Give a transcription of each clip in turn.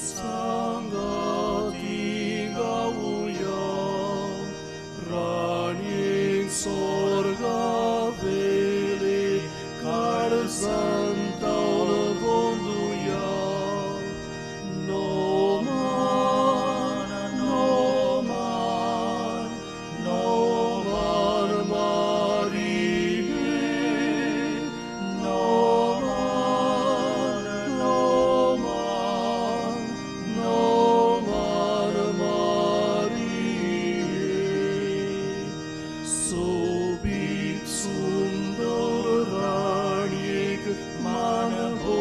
सांगती गाऊया राणी स्वर्गा वेले काळजांतावन बोंदुया No man, no man, no man Marie, no man, no man, no man Marie. सोबीत सुंदर राणीक मान हो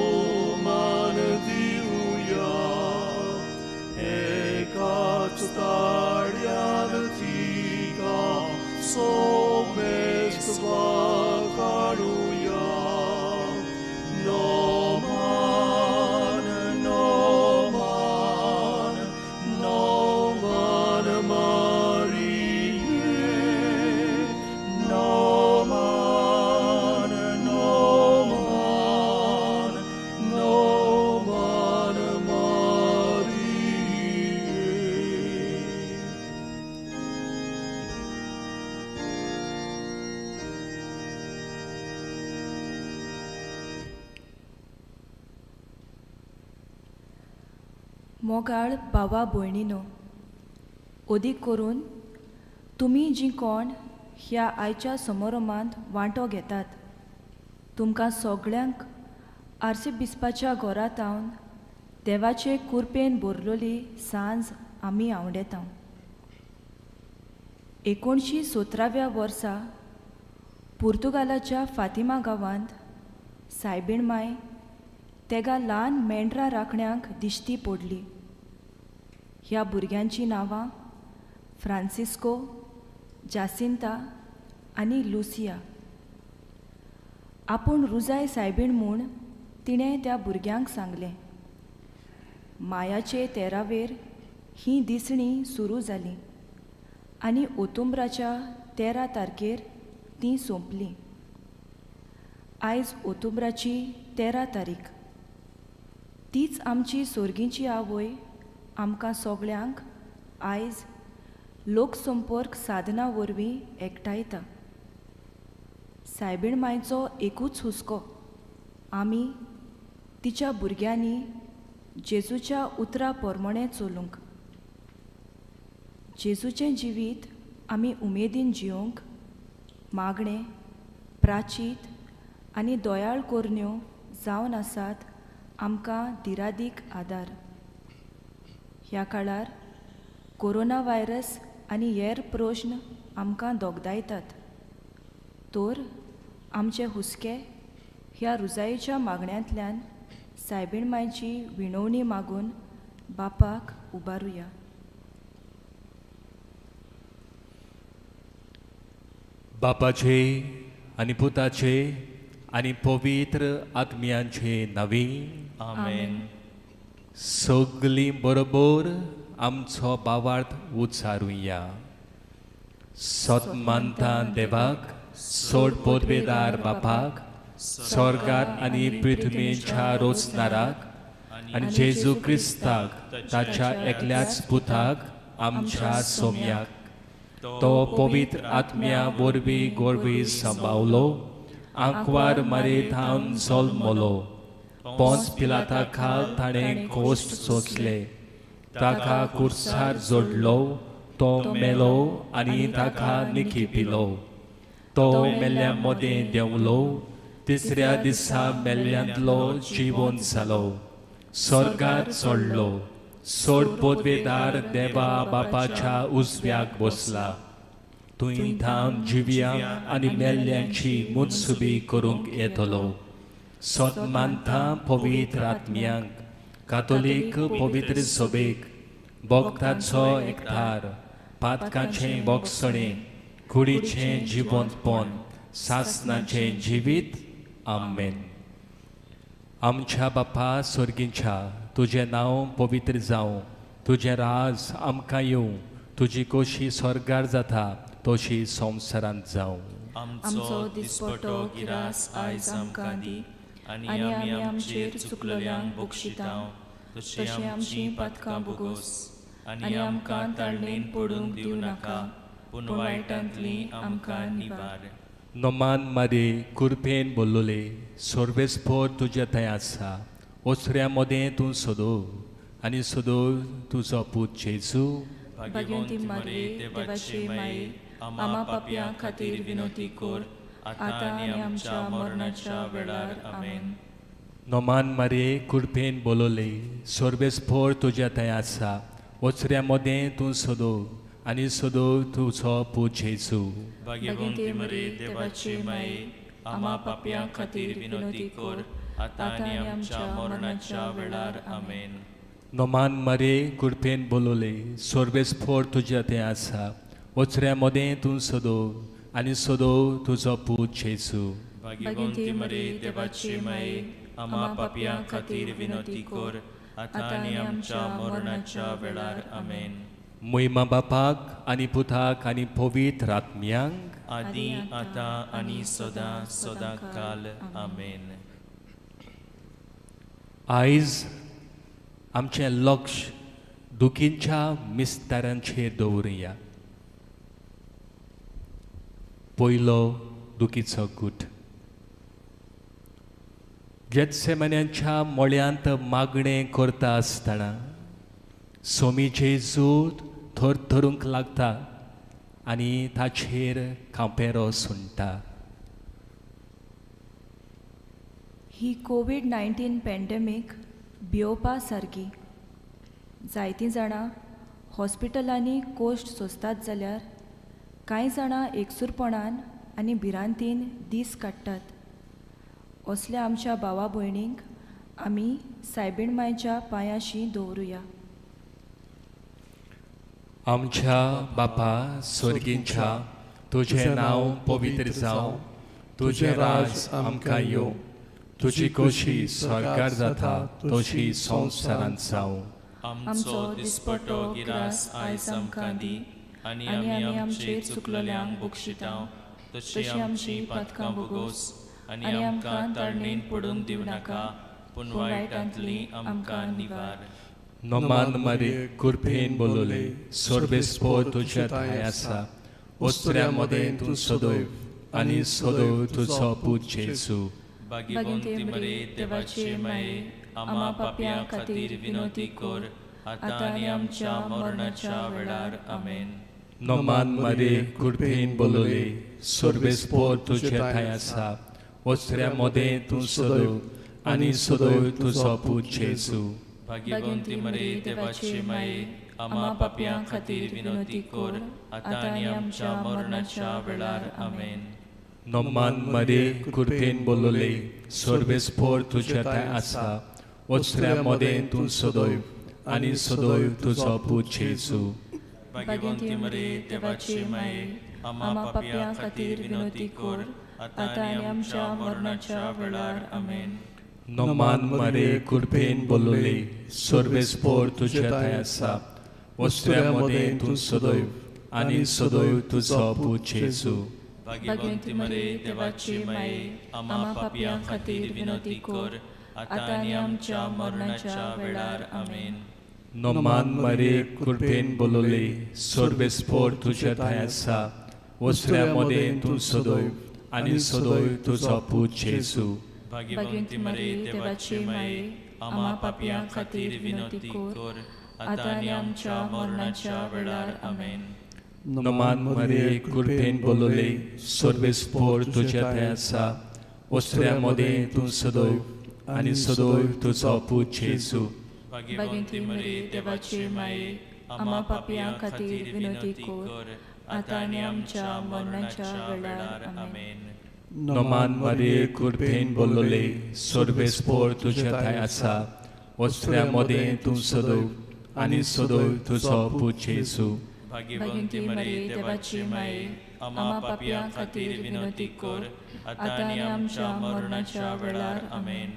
मान दिवया एकाच ताळ्यान तिका सोमेस्वा काढूया No man, no man, no man Marie, no man, no man, no man Marie. मोगाळ भावा भयणीनो, अदीक करून तुमी जीं कोण ह्या आयच्या समारंभांत वांटो घेतात तुमकां सगळ्यांक आर्सिबिस्पाच्या घोरात हावन देवाचे कुरपेन भरलोली सांज आमी आवडेता. 1917व्या वर्सा पुर्तुगालाच्या फातिमा गांवांत सायबीण माय तेगा ल्हान मेंढरां राखण्यांक दिश्टी पडली. ह्या भुरग्यांची नांवां फ्रांसिस्को, जासिंता आनी लुसिया. आपूण रुजाय सायबीण म्हूण तिणें त्या भुरग्यांक सांगलें. मायाचे 13वेर ही दिसणी सुरू जाली आनी ओतुंबराच्या 13 तारखेर ती सोंपली. आयज ओतुंबराची 13 तारीख. तीच आमची सोर्गींची आवय आमकां सगळ्यांक आयज लोकसंपर्क साधना वरवीं एकठायता. सायबीण मायचो एकूच हुस्को आमी तिच्या भुरग्यांनी जेजूच्या उतरा पोरमोणें चलूंक. जेजूचें जिवीत आमी उमेदीन जियोंक मागणें, प्राचीत आनी दोयाळ कोरन्यो जावन आसात आमकां दिरादीक आदार. ह्या काळार कोरोना व्हायरस आनी हेर प्रश्न आमकां दोगदायतात. तर आमचे हुस्के ह्या रुजायेच्या मागण्यांतल्यान सायबीण मायची विणवणी मागून बापाक उबारुया. बापाचे आनी पुताचे आनी पवित्र आत्म्यांचे नांवी आमेन. सगळीं बरोबर आमचो भावार्थ उच्चारुया. सतमानता देवाक, सोड पोदवेदार बापाक, स्वर्गात आनी पृथ्वीच्या रोचणाराक आनी जेजू क्रिस्ताक ताच्या एकल्याच पुताक आमच्या सोम्याक तो पवित्र आत्म्या वरवीं गोरवीं सांबावलो, आंकवार मारीत हांव जल्मलो. पोंच पिलाता खाल ताणें कोश्ट सोंसले, ताका कुर्सार जोडलो, तो मेलो आनी ताका निखिपिलो. तो मेल्ल्या मदें देंवलो, तिसऱ्या दिसा मेल्ल्यांतलो जिवंत जालो, स्वर्गात चडलो, सोड पोदवेदार देवा बापाच्या उजव्याक बसला. थंय थांब जिव्यांक आनी मेल्ल्यांची मुत्सुबी करूंक येतलो. सतमानता पवित्र आत्म्यांक, कातोलीक पवित्र सभेक, भक्तांचो एकठार, पातकांचें बोगसणें, कुडीचें जिवंतपण, सासणाचें जिवीत. आमेन. आमच्या बापा स्वर्गींच्या, तुजें नांव पवित्र जावं, तुजें राज आमकां येवं, तुजी कोशी स्वर्गार जाता तशी संवसारांत जावं. आमचो दिसपटो गिरास आयज आमकां दी आनी आमी आमचेर चुकलेल्यांक बक्षितांव, तशी आमची पातकां भोगोस आनी आमकां ताळणेन पडूंक दिव नाका पूण वायटांतली आमकां निबार. नोमान मारे कुरपेन बोल्लोले सोर्बेस्पोर तुजे थंय आसा ओसऱ्या मोदें तूं सोदो आनी सोदो तुजो पूत जेजू. भाग्यवंती मारे देवाचे माये आम्हा पापयां खातीर विनोदी कोर आतां आनी आमच्या मरणाच्या वेळार आमेन. नोमान मारे कुरपेन बोलोले सोर्बेस्पोर तुजे थंय आसा ओसऱ्या मोदें तूं सोदो आनी सोदो तुजो पूत जेजू. भाग्यवंती मारे देवाचे माये आम्हा पापयां खातीर विनोदी कोर आतां आनी आमच्या मरणाच्या वेळार आमेन. नोमान मारे कुरपेन बोलोले सोर्बेस्पोर तुजे थंय आसा ओसऱ्या मोदें तूं सोदो आनी सोदो तुजो पूत जेजू. भाग्यवंती मारे देवाचे माये आम्हा पापयां खातीर विनोदी कोर आतां आनी आमच्या मरणाच्या वेळार आमेन. मोहिमा बापाक आनी पुताक आनी पवित्र आत्म्यांक आदी आतां आनी सदां सदां काल आमेन. आयज आमचें लक्ष दुखींच्या मिस्तारांचेर दवरुया. पयलो दुखीचो गूट. गेत्सेमान्यांच्या मोळ्यांत मागणें करता आसतना सोमी जेजू थरथरूंक लागता आनी ताचेर कांपेरो सुणटा. ही कोविड-19 पॅन्डेमीक भियोवपा सारकी. जायतीं जाणां हॉस्पिटलांनी कोश्ट सोंसतात जाल्यार कांय जाणां एकसूरपणान आनी भिरांतीन दीस काडटात. असल्या आमच्या भावा भयणींक आमी सायबीण मांयच्या पांयाशी दवरुया. आमच्या बापा स्वर्गींच्या तुजें नांव पवित्र जावं, तुजें राज आमकां येवं, तुजी कशी स्वर्गार जाता तशी संवसारांत जावं. आमचो दिसपटो गिरास आयज आमकां दी आनी आमी आमचे चुकलोल्यांक बक्षितांव तशी आमची पातकां भोगोस आनी आमकां ताळणेन पडूंक दिव नाका पूण वायटांतली आमकां निवार. नोमान मारे कुरपेन बोलोले सोर्बेस्पोर तुजे थंय आसा ओसऱ्या मोदें तूं सोदोय आनी सोदो तुजो पूत जेजू. भाग्यवंती मारे देवाचे माये आम्हा पापयां खातीर विनोदी कोर आतां आनी आमच्या मरणाच्या वेळार आमेन. नोमान मारे कुरपेन बोलोले सोर्बेस्पोर तुजे थंय आसा ओसऱ्या मोदें तूं सोदो आनी सोदो तुजो पूत जेजू. भाग्यवंती मारे देवाचे माये आम्हा पापयां खातीर विनोदी कोर आतां आनी आमच्या मरणाच्या वेळार आमेन. नोमान मारे कुरपेन बोलोले सोर्बेस्पोर तुजे थंय आसा ओसऱ्या मोदें तूं सोदोय आनी सोदोय तुजो पूत जेजू. भाग्यवंती मारे देवाचे माये आम्हा पापयां खातीर विनोदी कोर आतां आनी आमच्या मरणाच्या वेळार आमेन. नोमान मारे कुरपेन बोलोले सोर्बेस्पोर तुजे थंय आसा ओसऱ्या मोदें तूं सोदोय आनी सोदोय तुजो पूत जेजू. भाग्यवंती मारे देवाचे माये आम्हा पापयां खातीर विनोदी कोर आतां आनी आमच्या मरणाच्या वेळार आमेन. नोमान मारे कुरपेन बोलोले सोर्बेस्पोर तुजे थंय आसा ओसऱ्या मोदें तूं सोदोय आनी सोदोय तुजो पूत जेजू. भाग्यवंती मारे देवाचे माये आम्हा पापयां खातीर विनोदी कोर आतां आनी आमच्या मरणाच्या वेळार आमेन. नोमान मारे कुरपेन बोलोले सोर्बेस्पोर तुजे थंय आसा ओसऱ्या मोदें तूं सोदोय आनी सोदोय तुजो पूत जेजू. भाग्यवंती मारे देवाचे माये आम्हा पापयां खातीर विनोदी कोर आतां आनी आमच्या मरणाच्या वेळार आमेन. नोमान मारे कुरपेन बोलोले सोर्बेस्पोर तुजे थंय आसा ओसऱ्या मोदें तूं सोदोय आनी सोदोय तुजो पूत जेजू. भाग्यवंती मारे देवाचे माये आम्हा पापयां खातीर विनोदी कोर आतां आनी आमच्या मरणाच्या वेळार आमेन.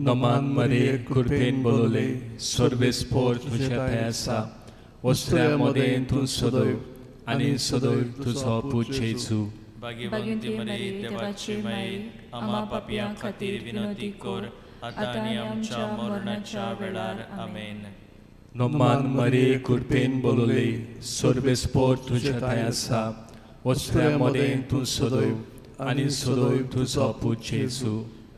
नोमान मारे कुरपेन बोलोले सोर्बेस्पोर तुजे थंय आसा ओसऱ्या मोदें तूं सोदोय आनी सोदोय तुजो पूत जेजू. भाग्यवंती मारे देवाचे माये आम्हा पापयां खातीर विनोदी कोर आता आणि आमच्या मरणाच्या वेळार आमेन. नोमान मरे कृपेन बोलले सोर्बेस्पोर तुझ्या थंय आसा वस्त्र्या मदें तूं सदैव आनी सदैव तुजो पूत जेजू.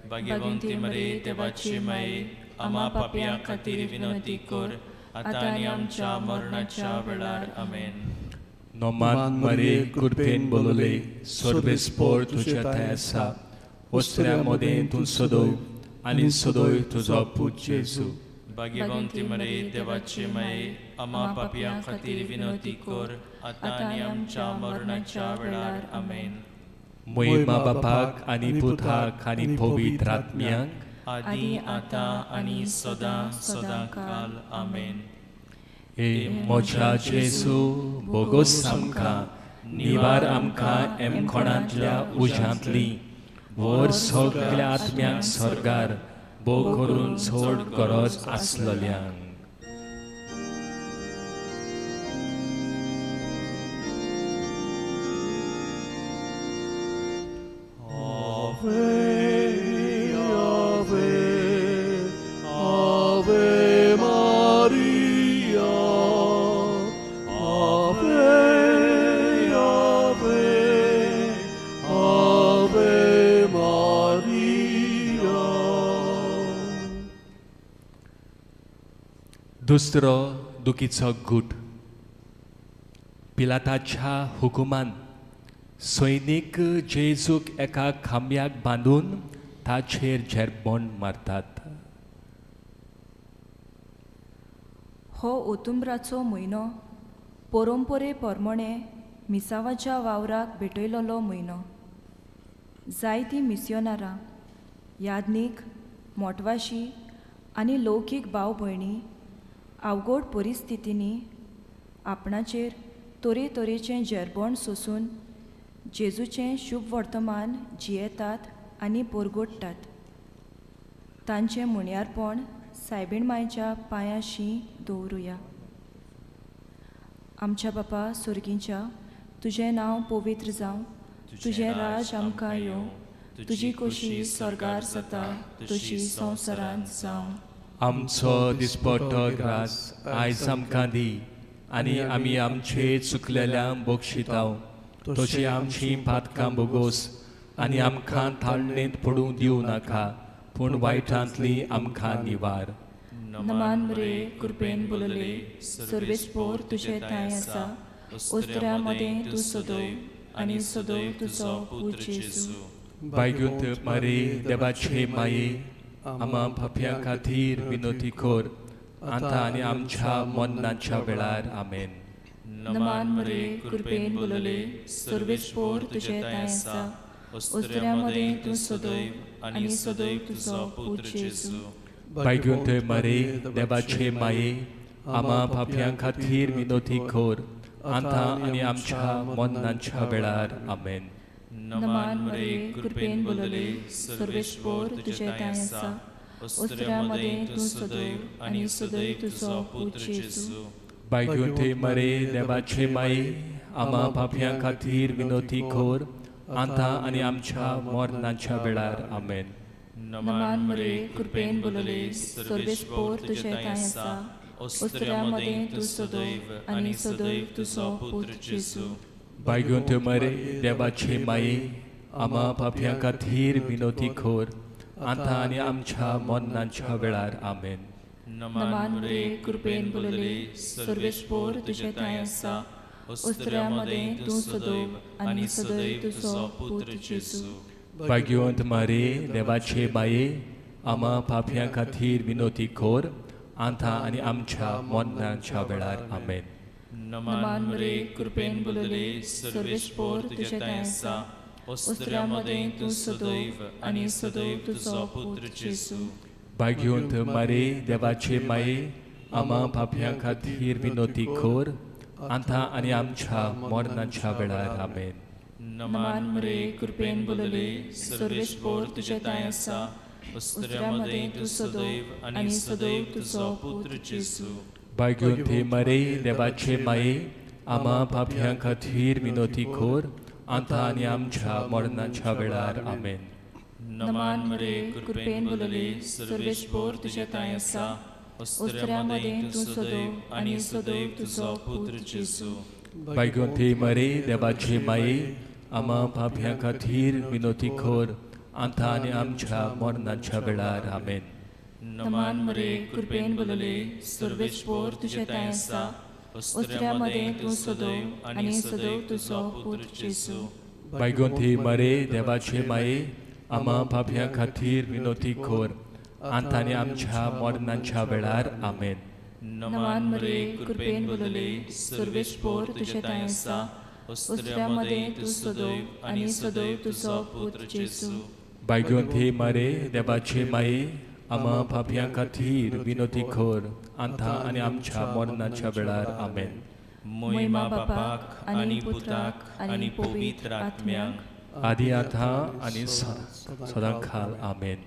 भाग्यवंती मरे देवाची माये आम्हा पापयां खातीर विनंती कर आता आणि आमच्या मरणाच्या वेळार आमेन. नोमान मरे कृपेन बोलले सोर्बेस्पोर तुझ्या थंय आसा वस्त्र्या मदें तूं सदैव आनी सदैव तुजो पूत जेजू. भाग्यवंती मरे देवाची माये आम्हा पापयां खातीर विनंती कर आता आणि आमच्या मरणाच्या वेळार आमेन. महिमा बापाक आनी पुताक आनी पवित्र आत्म्याक आदी आता आणि सदां सदां काल आमेन. हे मोच्या जेजू बोगोस आमकां निवार आमकां एमखोणांतल्या उज्यांतली वर सगळ्या आत्म्यांक सरगार भोव करून चड गरज आसलेल्यांक. दुसरो दुखीचो गूट. पिलाताच्या हुकुमान सैनीक जेजूक एका खांब्याक बांदून ताचेर झेरबोंड मारतात. हो ओतुंबराचो म्हयनो परंपरे प्रमाणे मिसावाच्या वावराक भेटयलोलो म्हयनो. जायतीं मिस्योनारां यादनीक मोटवाशी आनी लौकीक भाव भयणी अवघड परिस्थितींनी आपणाचेर तरेतरेचें झेरबोंड सोंसून जेजूचें शुभ वर्तमान जियेतात आनी परगोडटात. तांचें मुण्यारपण सायबीण मांयच्या पांयाशी दवरुया. आमच्या बापा सुर्गींच्या तुजें नांव पवित्र जावं, तुजें राज आमकां येवं, तुजी खोशी स्वर्गार जाता तशी संवसारांत जावं. आमचो दिसपट्टो ग्रास आयज आमकां दी आनी आमी आमचे चुकलेल्यांक बक्षिताव तशी आमची पातकां बोगोस आनी आमकां थाळणेंत पडूंक दिवं नाका पूण वायटांतली आमकां निवार. नमान मरे कृपेन बोलले सर्वेस्पोर तुजें थंय आसा ओस्त्र्या मदें तूं सदैव आनी सदैव तुजो पूत जेजू. भाग्युंत मरे देवाचे माये आम्हा पापयां खातीर विनंती कर आतां आनी आमच्या मरणाच्या वेळार आमेन. नमान मरे कृपेन बोलले सर्वेस्पोर तुजें थंय आसा ओस्त्र्या मदें तूं सदैव आनी सदैव तुजो पूत जेजू. भाग्युंत मरे देवाचे माये आम्हा पापयां खातीर विनंती कर आतां आनी आमच्या मरणाच्या वेळार आमेन. नमान मरे कृपेन बोलले सर्वेस्पोर तुजें थंय आसा ओस्त्र्या मदें तूं सदैव आनी सदैव तुजो पूत जेजू. भाग्युंत मरे देवाचे माये आम्हा पापयां खातीर विनंती कर आतां आनी आमच्या मरणाच्या वेळार आमेन. नमान मरे कृपेन बोलले सर्वेस्पोर तुजें थंय आसा ओस्त्र्या मदें तूं सदैव आनी सदैव तुजो पूत जेजू. भाग्युंत मरे देवाचे माये आम्हा पापयां खातीर विनंती कर आतां आनी आमच्या मरणाच्या वेळार आमेन. नमान मरे कृपेन बोलले सर्वेस्पोर तुजें थंय आसा ओस्त्र्या मदें तूं सदैव आनी सदैव तुजो पूत जेजू. भाग्यवंत मरे देवाचे माये आम्हा पापयां खातीर विनंती कर आतां आनी आमच्या मरणाच्या वेळार आमेन. नमान मरे कृपेन बोलले सर्वेस्पोर तुजें थंय आसा ओस्त्र्या मदें तूं सदैव आनी सदैव तुजो पूत जेजू. भाग्यवंत मरे देवाचे माये आम्हा पापयां खातीर विनंती कर आतां आनी आमच्या मरणाच्या वेळार आमेन. नमान मरे कृपेन बोलले सर्वेस्पोर तुजें थंय आसा ओस्त्र्या मदें तूं सदैव आनी सदैव तुजो पूत जेजू. भाग्यवंत मरे देवाचे माये आम्हा पापयां खातीर विनंती कर आतां आनी आमच्या मरणाच्या वेळार आमेन. नमान मरे कृपेन बोलले सर्वेस्पोर तुझे ताय आसा ओस्त्र्यामध्ये तू सदैव आणि सदैव तुझो पुत्र जेसू बैकुंठी मरे देवाची माये आम्हा पाप्या खातीर विनोती खोर आता आणि आमच्या मरणाच्या वेळार आमेन. नमान मरे कृपेन बोलले सर्वेस्पोर तुझे ताय आसा ओस्त्र्यामध्ये तू सदैव आणि सदैव तुझो पुत्र जेसू बैकुंठी मरे देवाची माये आम्हा पाप्या खातीर विनोती खोर आता आणि आमच्या मरणाच्या वेळार आमेन. नमान मरे कृपेन बोलले सर्वेस्पोर तुझे ताय आसा ओस्त्र्यामध्ये तू सदैव आणि सदैव तुझो पुत्र जेसू बैकुंठी मरे देवाची माये आम्हा पाप्या खातीर विनोती खोर आता आणि आमच्या मरणाच्या वेळार आमेन. महिमा बापाक आणि पुताक आणि पवित्र आत्म्याक आदि आता आणि सदांकाळ आमेन.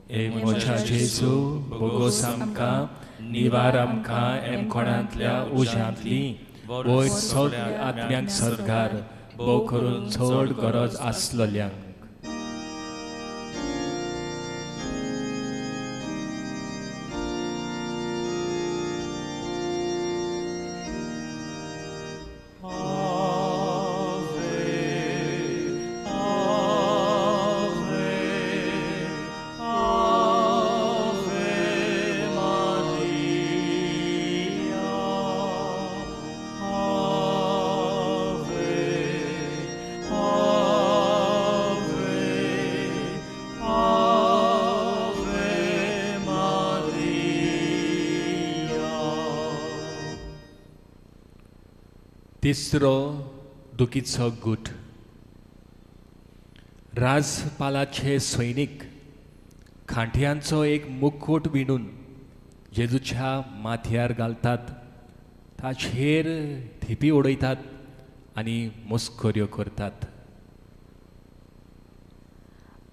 ए मोच्या जेजू बोगोस आमकां निवार आमकां एमकोणांतल्या उज्यांतली वयर सगळ्या आत्म्यांक सरकार भोव करून चड गरज आसलेल्यांक तिसरो दुखीचो गूट. राजपालाचे सैनीक खांट्यांचो एक मुकुट विणून जेजूच्या माथ्यार घालतात, ताचेर थिपी उडयतात आनी मस्कऱ्यो करतात.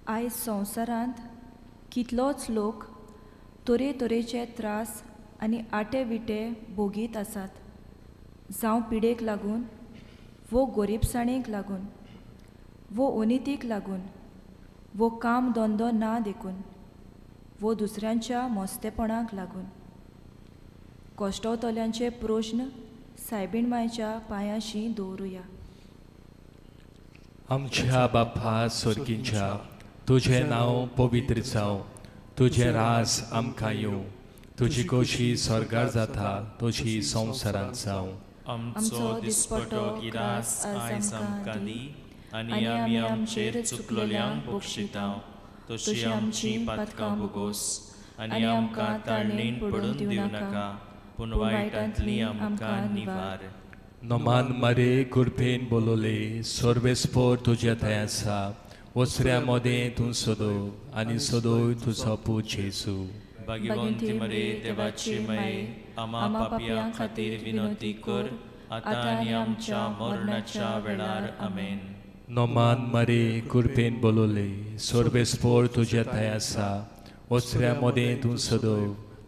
आयज संवसारांत कितलोच लोक तरेतरेचे त्रास आनी आटे विटे भोगीत आसात, जावं पिडेक लागून वो गरीबसाणेक लागून वो अनितीक लागून वो काम धंदो ना देखून वो दुसऱ्यांच्या मोस्तेपणाक लागून. कोश्टवतल्यांचे प्रश्न सायबीण मायच्या पांयाशी दवरुया. आमच्या बापा स्वर्गीच्या तुझें नांव पवित्र जावं, तुझें राज आमकां येवं, तुजी कोशी स्वर्गार जाता तशी संवसारांत जावं. आमचो दिसपटो गिरास आयज आमकां दी आनी आमी आमचेर चुकलोल्यांक बक्षितांव, तशी आमची पातकां भोगोस आनी आमकां ताळणेन पडून दिवं नाका, पूण वायटांतली आमकां निवार. नोमान मरे कृपेन बोलोले सर्वेस्पोर तुझे थंय आसा, ओसऱ्या मोदें तूं सोदो आनी सोदोय तुजो पूत जेजू. भाग्यवंती मरे देवाची माये आम्हा पापियां खातीर विनंती कर आतां आनी आमच्या मरणाच्या वेळार आमेन. नोमान मरे कृपेन बोलोले सर्वेस्पोर तुझे थंय आसा, ओसऱ्या मोदें तूं सोदो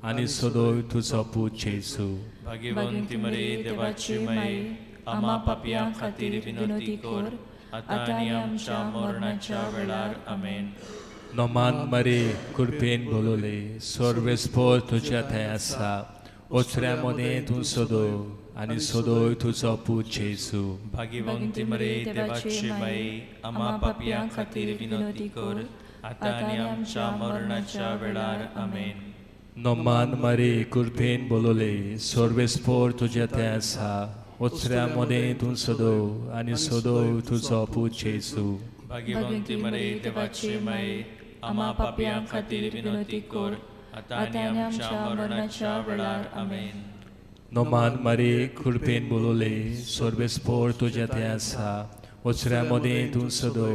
आनी सोदोय तुजो पूत जेजू. भाग्यवंती मरे देवाची माये आम्हा पापियां खातीर विनंती कर आतां आनी आमच्या मरणाच्या वेळार आमेन. नोमान मरे कृपेन बोलोले सर्वेस्पोर तुझे थंय आसा, ओसऱ्या मोदें तूं सोदो आनी सोदोय तुजो पूत जेजू. भाग्यवंती मरे देवाची माये आम्हा पापियां खातीर विनंती कर आतां आनी आमच्या मरणाच्या वेळार आमेन. नोमान मरे कृपेन बोलोले सर्वेस्पोर तुझे थंय आसा, ओसऱ्या मोदें तूं सोदो आनी सोदोय तुजो पूत जेजू. भाग्यवंती मरे देवाची माये आम्हा पापियां खातीर विनंती कर आतां आनी आमच्या मरणाच्या वेळार आमेन. नोमान मरे कृपेन बोलोले सर्वेस्पोर तुझे थंय आसा, ओसऱ्या मोदें तूं सोदो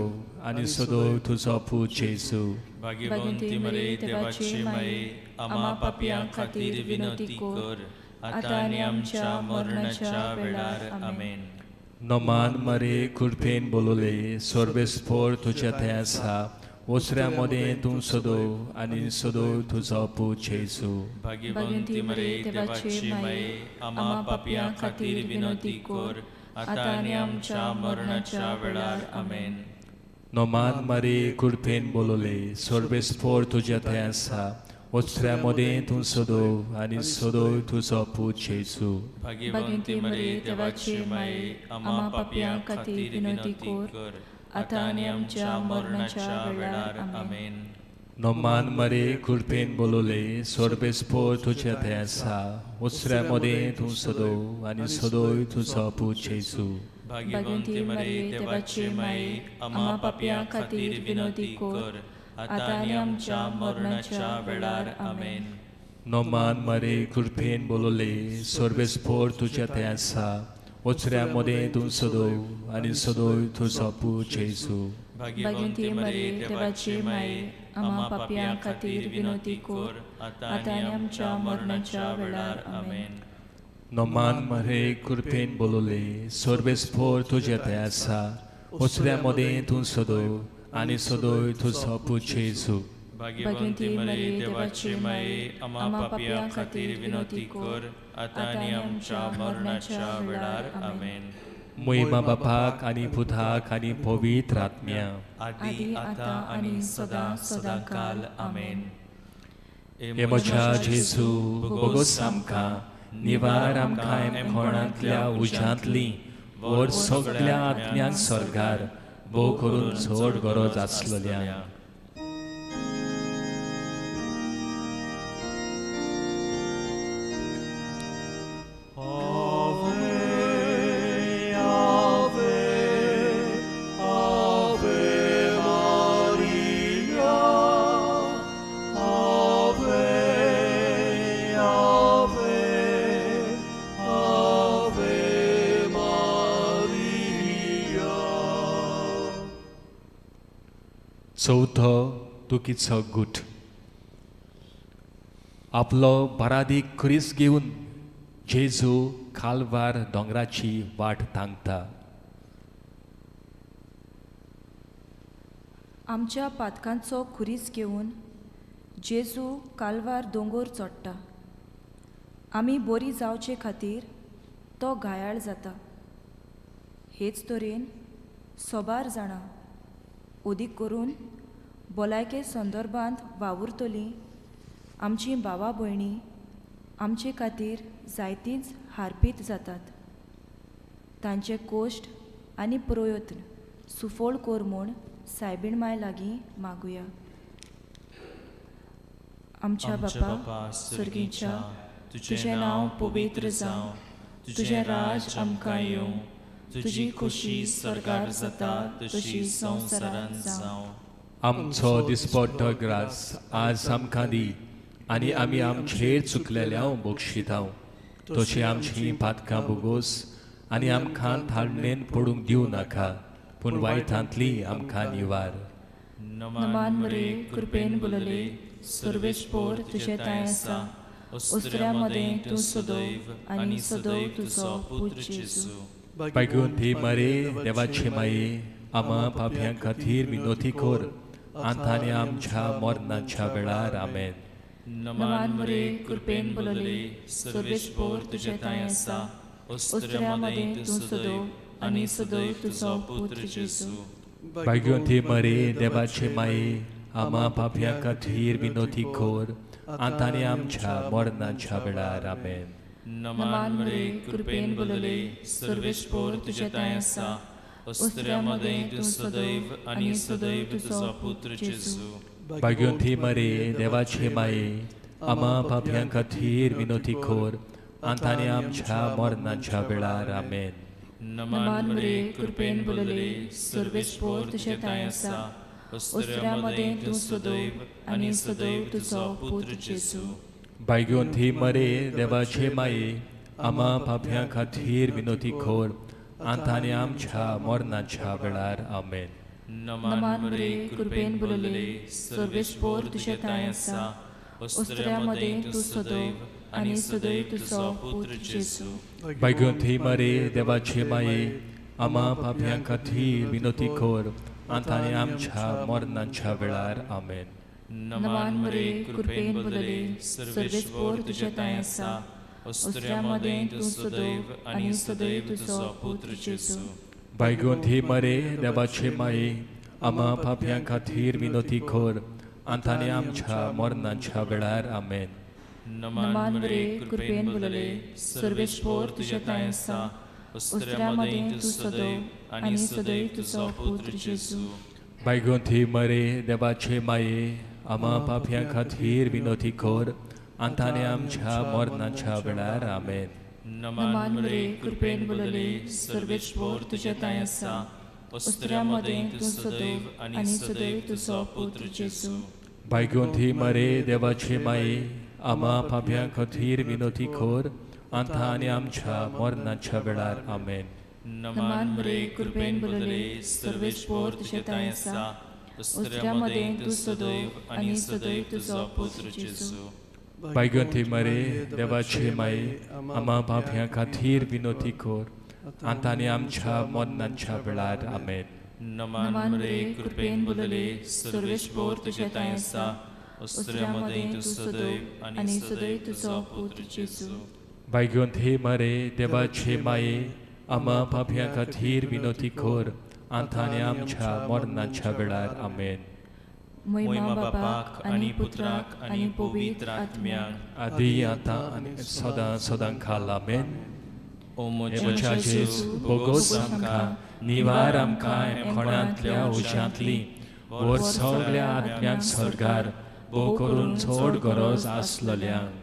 आनी सोदोय तुजो पूत जेजू. भाग्यवंती मरे देवाची माये आम्हा पापियां खातीर विनंती कर आतां आनी आमच्या मरणाच्या वेळार आमेन. नोमान मरे कृपेन बोलोले सर्वेस्पोर तुझे थंय आसा, ओसऱ्या मोदें तूं सोदो आनी सोदोय तुजो पूत जेजू. भाग्यवंती मरे देवाची माये आम्हा पापियां खातीर विनंती कर आतां आनी आमच्या मरणाच्या वेळार आमेन. 너만 말이 굴펜 볼올레 솔베스포르 투자테 안사 오스트라모데 둔소도 아니소도 두서푸 제수 भाग्यवंती मरे देवाची माये आम्हा पापियां खातीर विनंती कर आता आणि आमच्या मरणाच्या वेळार आमेन. 너만 말이 굴펜 볼올레 솔베스포르 투자테 안사 오스트라모데 둔소도 아니소도 두서푸 제수 भाग्यवंती मरे देवाची माये आम्हा पापियां खातीर विनंती कर आता आणि आमच्या मरणाच्या वेळार आमेन. 너만 말이 굴펜 볼올레 솔베스포르 투자테 안사 오스트라모데 둔소도 아니소도 두서푸 제수 भाग्यवंती मरे देवाची माये आम्हा पापियां खातीर विनंती कर आता आणि आमच्या मरणाच्या वेळार आमेन. 너만 말이 굴펜 볼올레 솔베스포르 투자테 안사 오스트라모데 둔소도 아니소도 두서푸 제수 भाग्यवंती मरे देवाची माये आम्हा पापियां खातीर विनंती कर आता आणि आमच्या मरणाच्या वेळार आमेन. मोहिमा बापाक आणि पुताक आणि पवित्र आत्म्या आदी आता आणि सदा सदाकाल आमेन. हे म्हज्या जेजू बोगोस आमकां निवार आमकां एमखोणांतल्या उज्यांतली वर सगळ्या आत्म्यांक सरकार भोव करून चड गरज आसलेल्या चौथो दुखीचो गुट आपलो बरादीक क्रिस घेवन जेजू काल्वार दोंगराची वाट थांगता. आमच्या पातकांचो खुरीस घेवन जेजू काल्वार दोंगोर चडटा. आमी बरी जावचे खातीर तो घायाळ जाता. हेच तरेन सोबार जाणां ओदीक करून भलायके संदर्भांत वावुरतलीं आमचीं भावां भयणी आमचे खातीर जायतींच हारपीत जातात. तांचे कोश्ट आनी प्रयत्न सुफोळ कोर म्हूण सायबीण माय लागीं मागुया. आमच्या बापा सर्गीच्या तुजें नांव पवित्र जावं, तुजें राज आमकां येवं, तुजी खोशी स्वर्गार जाता तशी संवसारांत जावं. आमचो दिसपट्टो ग्रास आज आमकां दी आनी आमी आमचेर चुकलेल्यांक बक्षितांव. तशी आमचीं पातकां बोगोस आनी आमकां थाळणेन पडूंक दिवं नाका, पूण वायटांतली आमकां निवार. नमान मरे कृपेन बुलले सर्वेस्पोर तुजे ताय आसा. ओस्त्र्या मदें तूं सदैव आनी सदैव तुजो पुत्र जेजू. भाग्यवंती मरे देवाचे माये आम्हा पाप्यां खातीर विनोती कर आतां आनी आमच्या मरणाच्या वेळार आमेन. नमान मरे कृपेन बुलले सर्वेस्पोर तुजे ताय आसा. ओस्त्र्या मदें तूं सदैव आनी सदैव तुजो पुत्र जेजू. भाग्यवंती मरे देवाचे माये आम्हा पाप्यां खातीर विनोती कर आतां आनी आमच्या मरणाच्या वेळार आमेन. नमान मरे कृपेन बुलले सर्वेस्पोर तुजे ताय आसा. ओस्त्र्या मदें तूं सदैव आनी सदैव तुजो पुत्र जेजू. भाग्यवंती मरे देवाचे माये आम्हा पाप्यां खातीर विनोती कर आतां आनी आमच्या मरणाच्या वेळार आमेन. नमान मरे कृपेन बुलले सर्वेस्पोर तुजे ताय आसा. ओस्त्र्या मदें तूं सदैव आनी सदैव तुजो पुत्र जेजू. भाग्यवंती मरे देवाचे माये आम्हा पाप्यां खातीर विनोती कर आतां आनी आमच्या मरणाच्या वेळार आमेन. नमान मरे कृपेन बुलले सर्वेस्पोर तुजे ताय आसा. ओस्त्र्या मदें तूं सदैव आनी सदैव तुजो पुत्र जेजू. भाग्यवंती मरे देवाचे माये आम्हा पाप्यां खातीर विनोती कर आतां आनी आमच्या मरणाच्या वेळार आमेन. नमान मरे कृपेन बुलले सर्वेस्पोर तुजे ताय आसा. ओस्त्र्या मदें तूं सदैव आनी सदैव तुजो पुत्र जेजू. भाग्यवंती मरे देवाचे माये आम्हा पाप्यां खातीर विनोती कर आतां आनी आमच्या मरणाच्या वेळार आमेन. नमान बरे कृपेन बोलले सर्वेस्पोर तुझे ताय आसा उस्त्र्यामध्ये तू सदैव आणि सदैव तुझो पुत्र जेजू. बायगोंथी मरे देवाचे माये आम्हा पाप्यां खातीर विनोती कर आतां आनी आमच्या मरणाच्या वेळार आमेन. नमान बरे कृपेन बोलले सर्वेस्पोर तुझे ताय आसा उस्त्र्यामध्ये तू सदैव आणि सदैव तुझो पुत्र जेजू. बायगोंथी मरे देवाचे माये आम्हा पाप्यां खातीर विनोती कर आतां आनी आमच्या मरणाच्या वेळार आमेन. नमान बरे कृपेन बोलले सर्वेस्पोर तुझे ताय आसा उस्त्र्यामध्ये तू सदैव आणि सदैव तुझो पुत्र जेजू. बायगोंथी मरे देवाचे माये आम्हा पाप्यां खातीर विनोती कर आतां आनी आमच्या मरणाच्या वेळार आमेन. नमान बरे कृपेन बोलले सर्वेस्पोर तुझे ताय आसा उस्त्र्यामध्ये तू सदैव आणि सदैव तुझो पुत्र जेजू. बायगोंथी मरे देवाचे माये आम्हा पाप्यां खातीर विनोती कर आतां आनी आमच्या मरणाच्या वेळार आमेन. महिमा बापाक आणि पुत्राक आणि पवित्र आत्म्याक आदी आतां आनी सदां सदां खाल आमेन. ओ म्हज्या म्हज्या जेजू बोगोस आमकां निवार आमकां कोणांतल्या उज्यांतली वर सगळ्या आत्म्यांक सरकार भोव करून चड गरज आसलेल्यांक.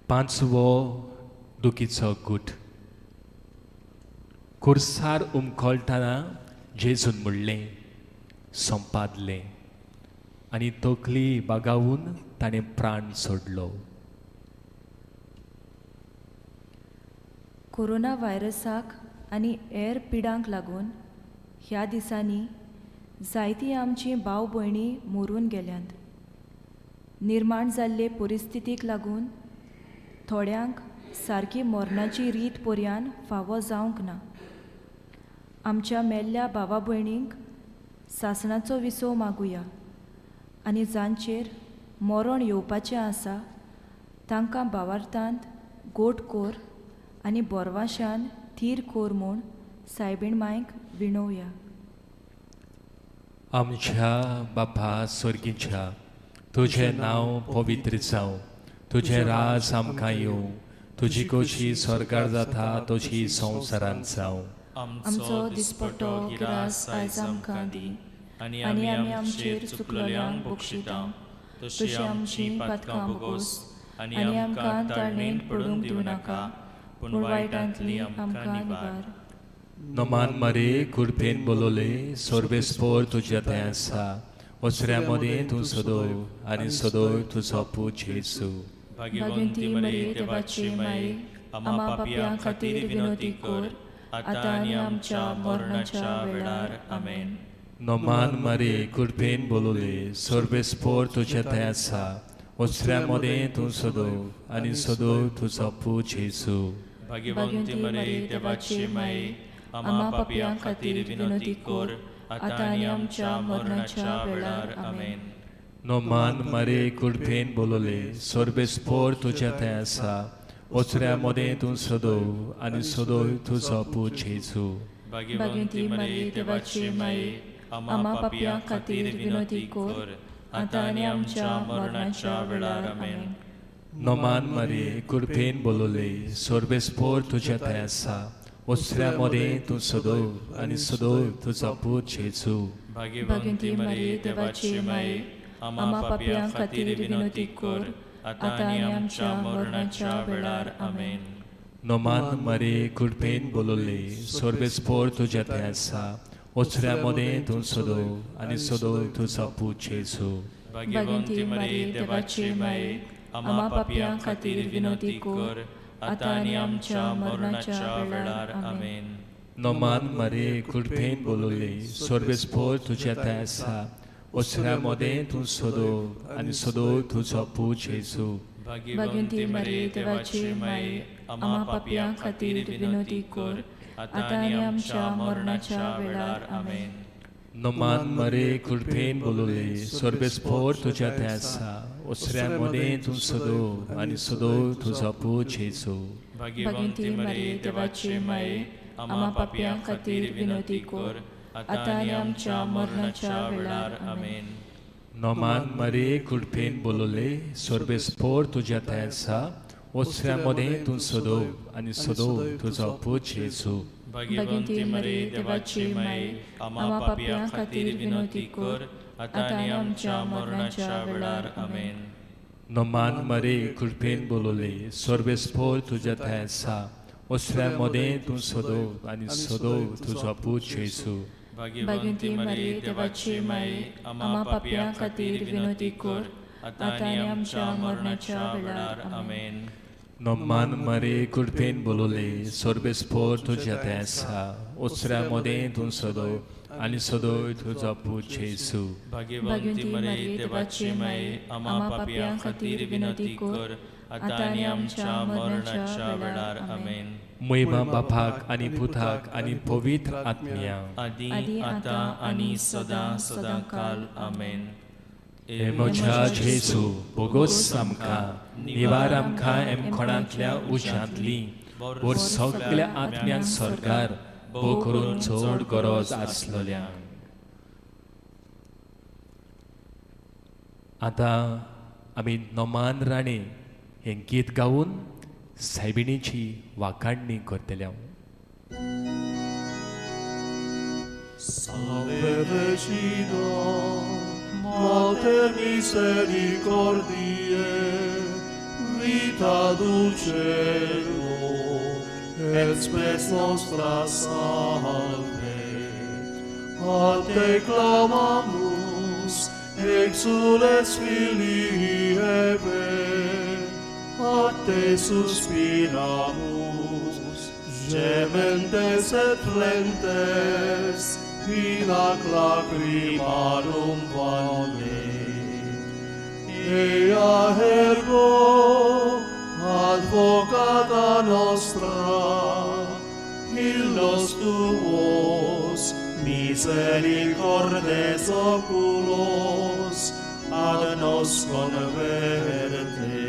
पांचवो दुखीचो गूट. खुर्सार उमखळटना जेजून म्हणलें संपादलें आनी तकली बागावून ताणें प्राण सोडलो. कोरोना व्हायरसाक आनी हेर पिडांक लागून ह्या दिसांनी जायतीं आमचीं भाव भयणी मरून गेल्यांत. निर्माण जाल्ले परिस्थितीक लागून थोड्यांक सारकी मरणाची रीत पर्यान फावो जावंक ना. आमच्या मेल्ल्या भावा भयणींक सासणाचो विसव मागुया आनी जांचेर मरण येवपाचें आसा तांकां भावार्थांत गोट कोर आनी बोरवाशान थीर कोर म्हूण सायबीण मांयक विणोवया. आमच्या बापा स्वर्गीच्या तुजें नांव पवित्र जावं. तुजें राज आमकां येवं. तुजी खोशी स्वर्गार जाता तशी संवसारांत जावं. आमचो दिसपट्टो गिरास आयज आमकां दी आनी आमी आमचेर चुकलोल्यांक बक्षितां तशी आमची पातकां बोगोस आनी आमकां ताळणेन पडूंक दिवं नाका पूण वायटांतली आमकां निवार. नमान मरे कुडपेन बोलोले सोर्बेस्पोर तुज्या थंय आसा ओसऱ्या मदें तूं सदोय आनी सदोय तुजो पूत जेजू. भाग्यवंती मरे देवाची माये आम्हा पाप्यां खातीर विनोती कर आतां आनी आमच्या मरणाच्या वेळार आमेन. नमान मरे कुडपेन बोलोले सोर्बेस्पोर तुज्या थंय आसा ओसऱ्या मदें तूं सदोय आनी सदोय तुजो पूत जेजू. भाग्यवंती मरे देवाची माये आम्हा पाप्यां खातीर विनोती कर आतां आनी आमच्या मरणाच्या वेळार आमेन. नमान मरे कुडपेन बोलोले सोर्बेस्पोर तुज्या थंय आसा ओसऱ्या मदें तूं सदोय आनी सदोय तुजो पूत जेजू. भाग्यवंती मरे देवाची माये आम्हा पाप्यां खातीर विनोती कर आतां आनी आमच्या मरणाच्या वेळार आमेन. नमान मरे कुडपेन बोलोले सोर्बेस्पोर तुज्या थंय आसा ओसऱ्या मदें तूं सदोय आनी सदोय तुजो पूत जेजू. भाग्यवंती मरे देवाची माये आम्हा पाप्यां खातीर विनोती कर आतां आनी आमच्या मरणाच्या वेळार आमेन. नमान मरे कुडपेन बोलोले सोर्बेस्पोर तुज्या थंय आसा ओसऱ्या मदें तूं सदोय आनी सदोय तुजो पूत जेजू. भाग्यवंती मरे देवाची माये आम्हा पाप्यां खातीर विनोती कर आतां आनी आमच्या मरणाच्या वेळार आमेन. नमान मरे कुडपेन बोलोले सोर्बेस्पोर तुज्या थंय आसा ओसऱ्या मोदें तूं सोदो आनी सोदो तुजो पूत जेजू भाग्यवंती मरे देवाची माये आम्हा पापियां खातीर विनोदी कर आता आनी आमच्या मरणाच्या वेळार आमेन. नोमान मरे कुडपेन बोलोले सोर्बेस्पोर तुज्या थंय आसा ओसऱ्या मोदें तूं सोदो आनी सोदो तुजो पूत जेजू भाग्यवंती मरे देवाची माये आम्हा पापियां खातीर विनोदी कर आता आनी आमच्या मरणाच्या वेळार आमेन. नोमान मरे कुडपेन बोलोले सोर्बेस्पोर तुज्या थंय आसा ओसऱ्या मोदें तूं सोदो आनी सोदो तुजो पूत जेजू भाग्यवंती मरे देवाची माये आम्हा पापियां खातीर विनोदी कर आता आनी आमच्या मरणाच्या वेळार आमेन. नोमान मरे कुडपेन बोलोले सोर्बेस्पोर तुज्या थंय आसा ओसऱ्या मोदें तूं सोदो आनी सोदो तुजो पूत जेजू भाग्यवंती मरे देवाची माये आम्हा पापियां खातीर विनोदी कर आता आनी आमच्या मरणाच्या वेळार आमेन. नोमान मरे कुडपेन बोलोले सोर्बेस्पोर तुज्या थंय आसा ओसऱ्या मोदें तूं सोदो आनी सोदो तुजो पूत जेजू भाग्यवंती मरे देवाची माये आम्हा पापियां खातीर विनोदी कर आता आनी आमच्या मरणाच्या वेळार आमेन. महिमा बापाक आनी पुताक आनी पवित्र आत्म्या आदी आता आनी सदां सदां काल आमेन. हे म्हज्या जेजू बोगोस आमकां निवार आमकां एमखोणांतल्या उज्यांतली वर सगल्या आत्म्यांक सरकार भोव करून चड गरज आसलोल्यांक. आतां आमी नोमान राणे हें गीत गावून सायबिणीची वाखाणणी करतले. Salve Regina, Mater misericordiae, vita dulcelo, et spes nostra salve. A te clamamus, exules filii Eve, a te suspiramus, gementes et flentes, in ac lacrimarum valle. Ea ergo, advocata nostra, illos tuos, misericordes oculos, ad nos converte.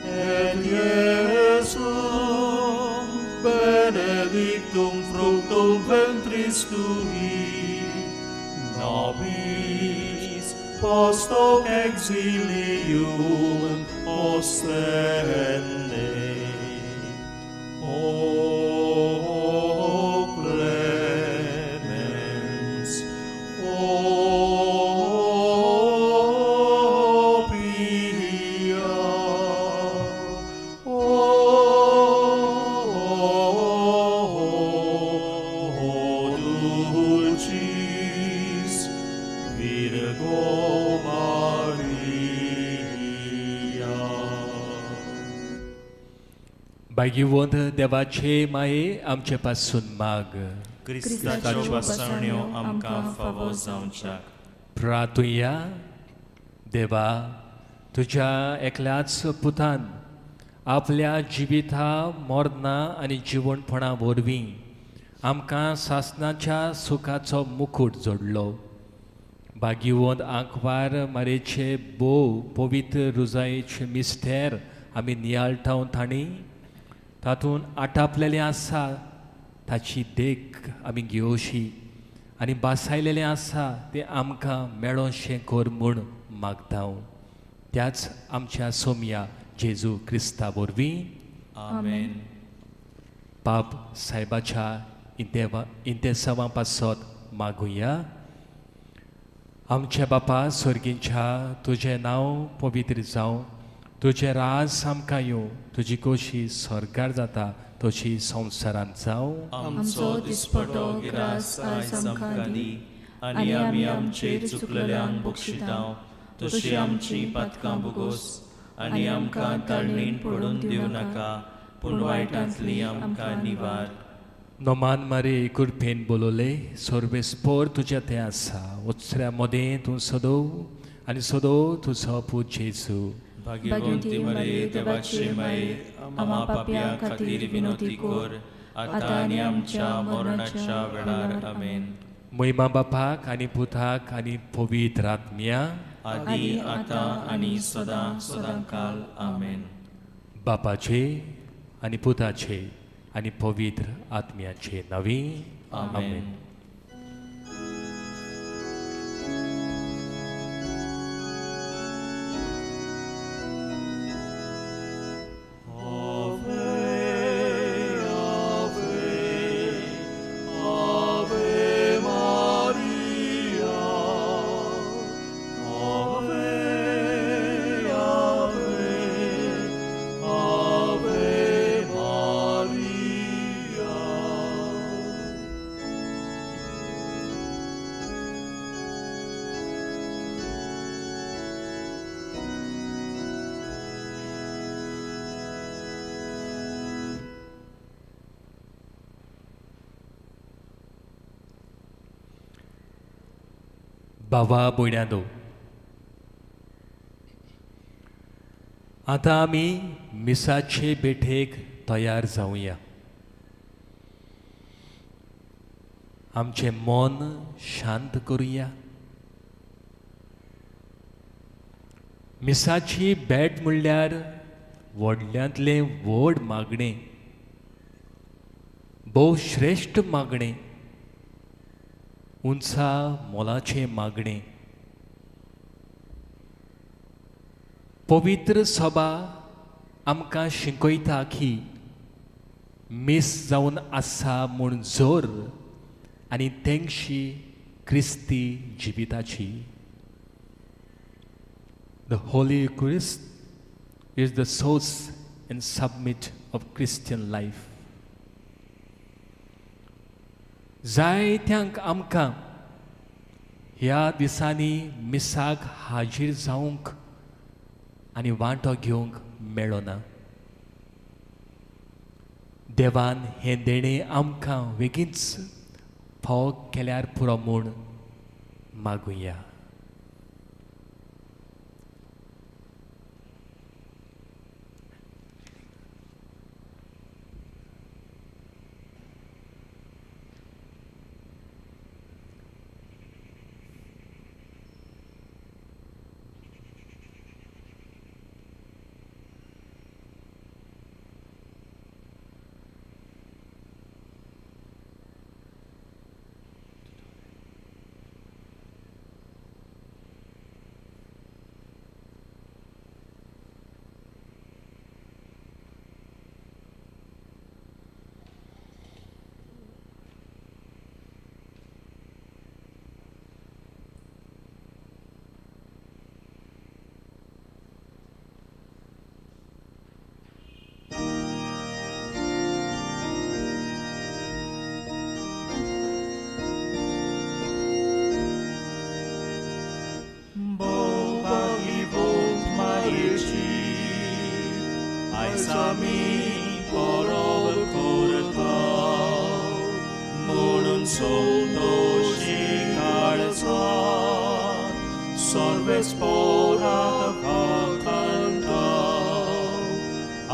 Et Iesum, benedictum fructum ventris tui, nobis post hoc exilium ostende. O clemens, o pia, o dulcis Virgo Maria. भाग्यवंत देवाचे माये आमचे पासून माग क्रिस्ताच्यो वसण्यो आमकां फावो जावच्याक. प्रार्थुया देवा तुज्या एकल्याच पुतान आपल्या जिविता मोरना आनी जिवणपणा वरवीं आमकां सासणाच्या सुखाचो मुकुट जोडलो. भाग्यवंत आंकवार मारेचे बोव पवित्र रुजायेचे मिस्तेर आमी नियाळटावन तांणी तातूंत आटापलेलें आसा ताची देख आमी घेवशी आनी बासायलेलें आसा तें आमकां मेळोशें कर म्हूण मागता. त्याच आमच्या सोम्या जेजू क्रिस्ता वरवीं आमेन. पाप साहेबाच्या इंतेसवा पासत मागुया. आमचे बापा स्वर्गींच्या तुजें नांव पवित्र जावं, तुजें राज आमकां येवं, तुजी खोशी स्वर्गार जाता तशी संवसारांत जावं. आमचो दिसपटो गिरास आयज आमकां दी आनी आमी आमचेर चुकलेल्यांक बक्षितांव, तशी आमची पातकां बुगोस आनी आमकां ताळणीन पडून दिवं नाका, पूण वायटांतली आमकां निवार. नोमान मारी कुरपेन बोलोले सोर्बे स्पोर तुझ्या ते आसा उत्सऱ्या मदें तूं सदो आनी सदो तुजो पूत जेजू भाग्यवंती मरे देवाचे माये आम्हा पाप्यां खातीर विनोदी कोर आतां आनी आमच्या मरणाच्या वेळार आमेन. महिमा बापाक आनी पुताक आनी पवित्र आत्म्या आदी आतां आनी सदां सदांकाल आमेन. बापाचे आनी पुताचे आनी पवित्र आत्म्याचे नवी आमेन. भावा भयणांनो, आतां आमी मिसाचे बेठेक तयार जावया. आमचें मन शांत करुया. मिसाची भेट म्हणल्यार व्हडल्यांतलें व्हड मागणें, भोव श्रेश्ठ मागणें, उंचा मोलाचें मागणें. पवित्र सभा आमकां शिकयता की मिस जावन आसा म्हूण जोर आनी तेंगशी क्रिस्ती जिविताची. The Holy Eucharist is the source and summit of Christian life. जायत्यांक आमकां ह्या दिसांनी मिसाक हाजीर जावंक आनी वांटो घेवंक मेळना. देवान हें देणें आमकां बेगीनच फावो केल्यार पुरो म्हूण मागुया.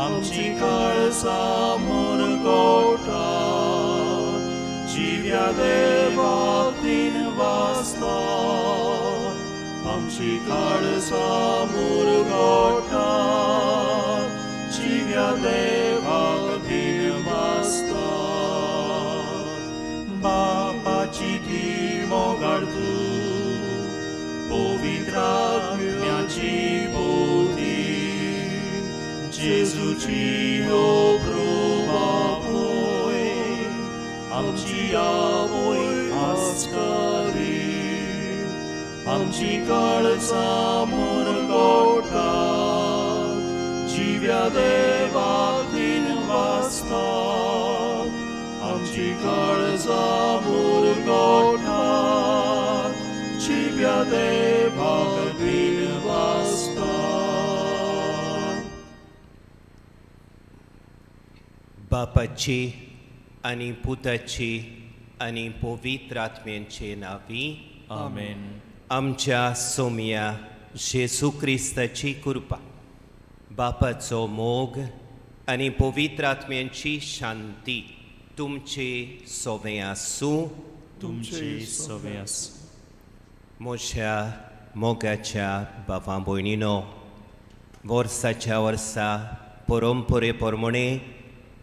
आमची काळजा मुरगोटा जिव्या देवाक दिन वाजता. आमची काळजा मुरगोटा जिव्या देवाक दिन वाजता. बापाची ती मोगाळ तूं पवित्र आत्म्याची बोधी जेजूची हो कृपा पळय आमची आवय आस्करी. आमची काळजा मुरगोटा जिव्या देवाक दिन वाजता. आमची काळजा मुरगोटा जिव्या देवाक दिन वाजता. बापाची आनी पुताची आनी पवित्र आत्म्यांचे नांवी आमेन. आमच्या सोम्या जेसू क्रिस्ताची कृपा, बापाचो मोग आनी पवित्र आत्म्यांची शांती तुमचे सोबे आसूं. तुमचे सवे आसूं. म्हज्या मोगाच्या बाबा भयणीनो, वर्साच्या वर्सा परंपरे प्रमाणे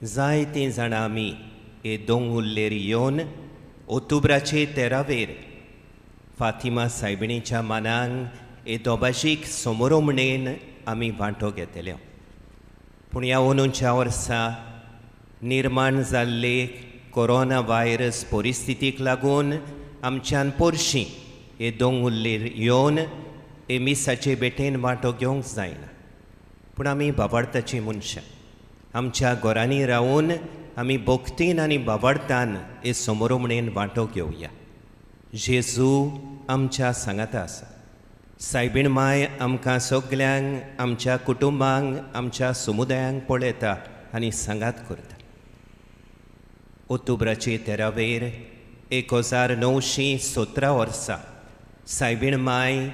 जायतीं जाणां आमी हे दोंगुल्लेर येवन ऑक्टोबराचे 13वेर फातिमा सायबिणीच्या मानांक हे दोबाशीक समोरमणेन आमी वांटो घेतल्यो. पूण ह्या अंदूच्या वर्सा निर्माण जाल्ले कोरोना व्हायरस परिस्थितीक लागून आमच्यान पोरशीं हे दोंगुल्लेर येवन हे मिसाचे बेटेन वांटो घेवंक जायना. पूण आमी बाबार्थाची मनशां, आमच्या घरांनी रावून आमी भोगतीन आनी बाबार्थान हे समोरमणेन वांटो घेवया. जेजू आमच्या सांगाता आसा. सायबीण माय आमकां सगल्यांक, आमच्या कुटुंबांक, आमच्या समुदायांक पळयता आनी सांगात करता. ऑक्टोबराचे 13वेर 1917 वर्सा सायबीण माय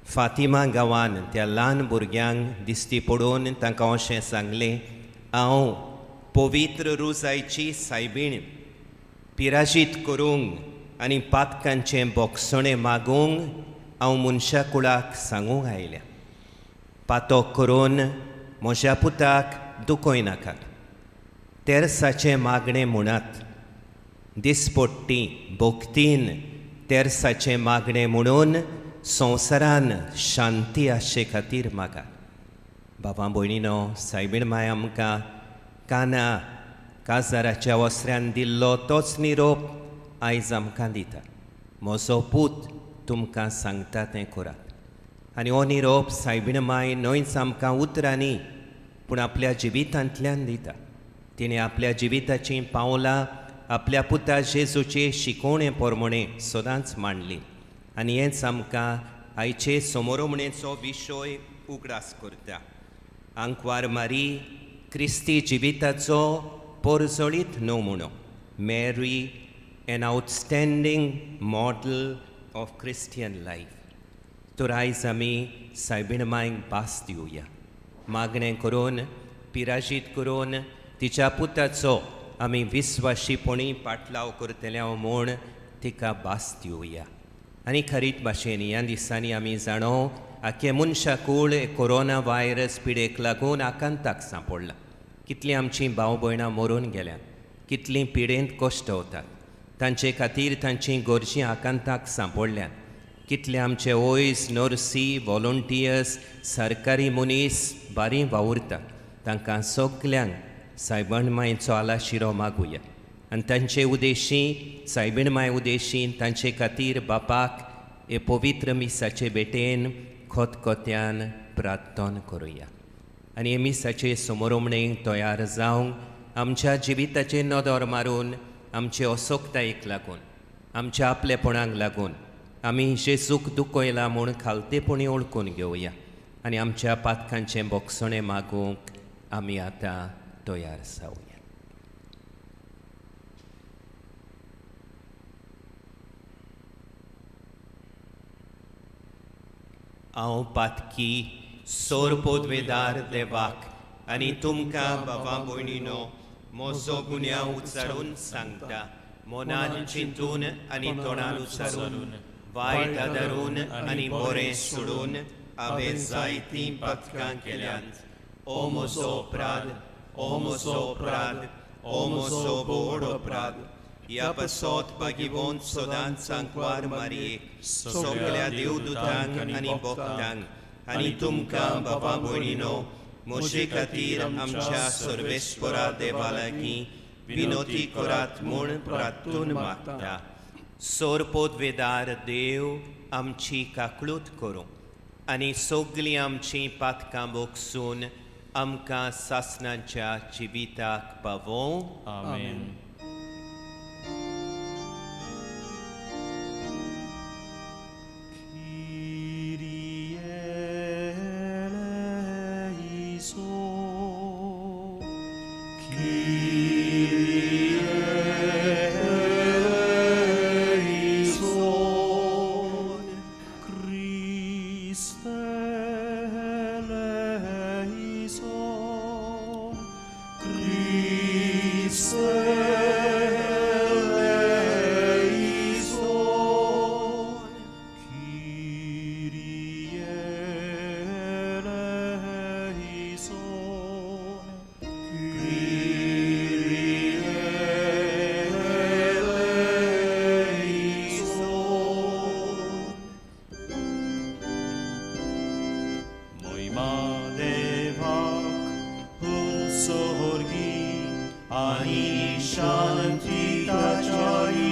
फातिमा गांवान त्या ल्हान भुरग्यांक दिश्टी पडून तांकां अशें सांगलें, हांव पवित्र रुजायची सायबीण पिराजीत करूंक आनी पातकांचें बोगसणें मागूंक हांव मनशा कुळाक सांगूंक आयल्या. पातोक करून म्हज्या पुताक दुखोय नाकात. तेरसाचें मागणें म्हणत, दिसपट्टी भोगतीन तेरसाचें मागणें म्हणून संवसारान शांती आसचे खातीर मागात. बाबा भयणीनो, सायबीण माय आमकां काना काजाराच्या वस्त्र्यान दिल्लो तोच निरोप आयज आमकां दिता. म्हजो पूत तुमकां सांगता तें करात. आनी हो निरोप सायबीण माय न्हयच आमकां उतरांनी पूण आपल्या जिवितांतल्यान दिता. तिणें आपल्या जिविताचीं पावलां आपल्या पुता जेजूचे शिकोवणे प्रमाणे सदांच मांडली. आनी हेंच आमकां आयचे समोरमणेचो विशय उगडास करता. आंकवार मारी क्रिस्ती जिविताचो पोरजोळीत नमुनो. Mary, an outstanding model of Christian life. तर आयज आमी सायबीण मायक भास दिवया. मागणें करून, पिराजीत करून तिच्या पुताचो आमी विस्वाशीपणी पाटलाव करतले म्हूण तिका भास दिवया. आनी खरीत भाशेन ह्या दिसांनी आमी जाणो आख्खे मनशाकूळ कोरोना व्हायरस पिडेक लागून आकांताक सांपडला. कितलीं आमचीं भाव भयणां मरून गेल्यात, कितलीं पिडेंत कश्ट वतात, तांचे खातीर तांचीं गोरजीं आकांताक सांपडल्यात. कितले आमचे ओयस, नर्सी, वॉलंटियर्स, सरकारी मनीस बारीं वावुरतात. तांकां सगल्यांक सायबीण मायेचो आलाशिरो मागुया. आनी तांचे उद्देशीं, सायबीण माय उद्देशीं तांचे खातीर बापाक हे पवित्र मिसाचे बेटेन खोतकोत्यान प्रार्थना करुया. आनी हे मिसाचे समोरमणेक तयार जावंक आमच्या जिविताचेर नदर मारून आमचे असोक्तायेक लागून, आमच्या आपलेपणाक लागून आमी जेजूक दुखयला म्हूण खालतेपणी ओळखून घेवया. आनी आमच्या पातकांचें बोगसणें मागूंक आमी आतां तयार जावया. हांव पातकी सोरपोदवेदार देवाक आनी तुमकां बाबा भयणीनो म्हजो गुन्यांव उचारून सांगता. मनान चिंतून आनी तोंडान उचारून, वायट आदारून आनी बरें सोडून हांवें जायतीं पातकां केल्यांत. ओ म्हजो अपराध, ओ म्हजो अपराध, ओ म्हजो व्हड अपराध. ह्या पसत भागिवंत सदांच आंकवार मारयेक, सगळ्या देवदूतांक आनी भक्तांक आनी तुमकां बाबा भयणीनो म्हजे खातीर आमच्या सर्वेस्परा देवा लागीं विनोती करात म्हूण प्रार्थून मागता. सोरपोदवेदार देव आमची काकळूत करूं आनी सगळीं आमचीं पातकां बोगसून आमकां सासणाच्या जिविताक पावों. आमेन. Kyrie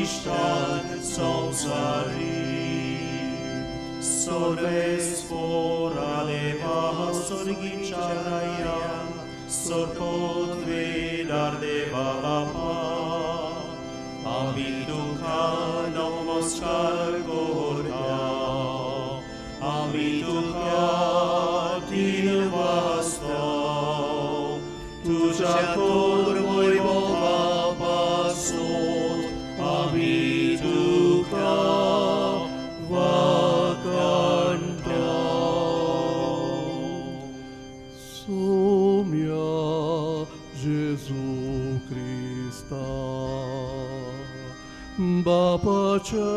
Isten संसारी Sorvesforaleva sorgicharaya Sorpotvedardeva Baba Amituka namaskar korya Amituka dinvasta Tuja kormoi Baba basot Amituka Sumia Jesu Christa Bapacea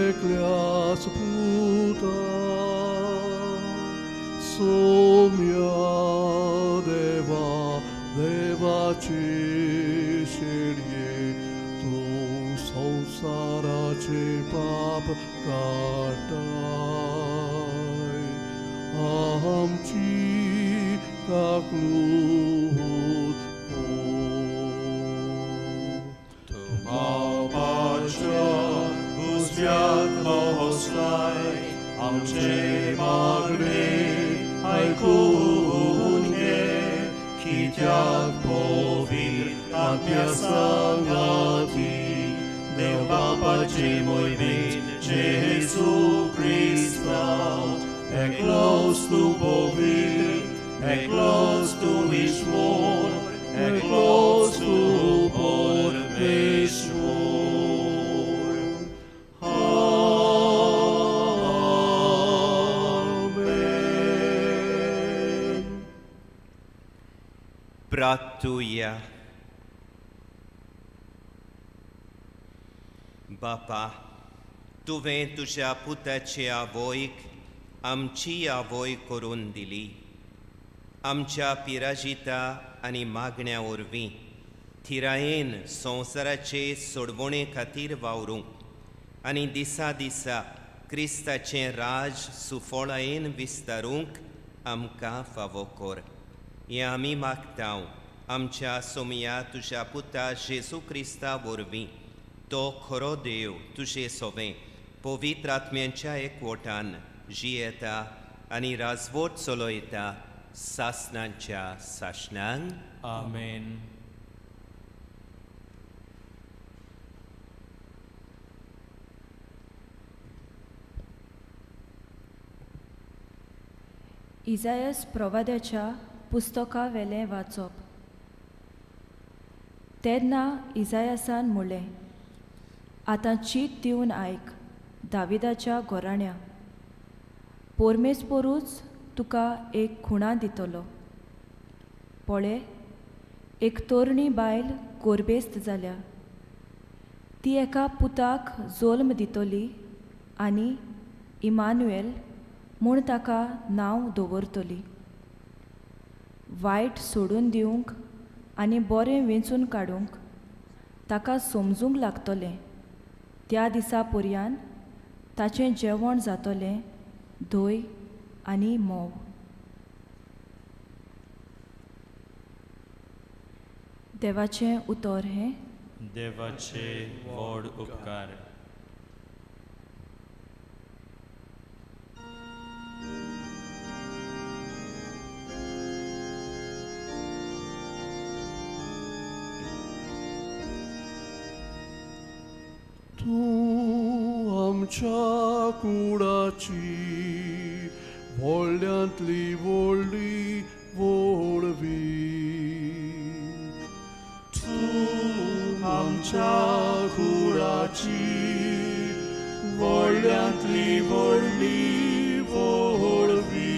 Ecleas puta Sumia Deva Cisherie Tu Sausara Ce Pap Katai Amci Kaklut Papacia uzviat bohoslaj Amce magne ai kunge Kitiak povir apia sangati Deu papace moi bit Jesu Christa Eclos tu povir Eclos tu mishmor Eclos tu por mishmor Amen Bratuia Bapa, tu vem tuja putecia voic, amcia voi corundili, amcia pirajita ani magण्या urvi, thiraen संसाराचे सोडवणे खातीर वावरूंक आनी दिसा दिसा क्रिस्ताचें राज सुफोळायेन विस्तारूंक आमकां फावो कर. हें आमी मागतांव आमच्या सोमया तुज्या पुता जेजू क्रिस्ता वरवीं. तो खरो देव तुजे सोबें पवित्र आत्म्यांच्या एकवटान जियेता आनी राजवट चलयता सासणांच्या सासणांक. आमेन. इजायास प्रवाद्याच्या पुस्तका वेलें वाचप. तेन्ना इजायासान म्हणलें, आतां चीत दिवन आयक दाविदाच्या घोराण्या. पोरमेस्पोरूच तुका एक खुणा दितलो. पळय, एक तोरणी बायल गोरबेस्त जाल्या. ती एका पुताक जल्म दितली आनी इमानुएल म्हूण ताका नांव दवरतली. वायट सोडून दिवंक आनी बरें वेंचून काडूंक ताका समजूंक लागतलें. त्या दिसा पर्यान ताचें जेवण जातलें धंय आनी मोव. देवाचें उतर हें. देवाचे व्हड उपकार. तू आमच्या कुडाची व्हडल्यांतली व्हडली व्हडवी. तू आमच्या कुडाची व्हडल्यांतली व्हडली व्हडवी.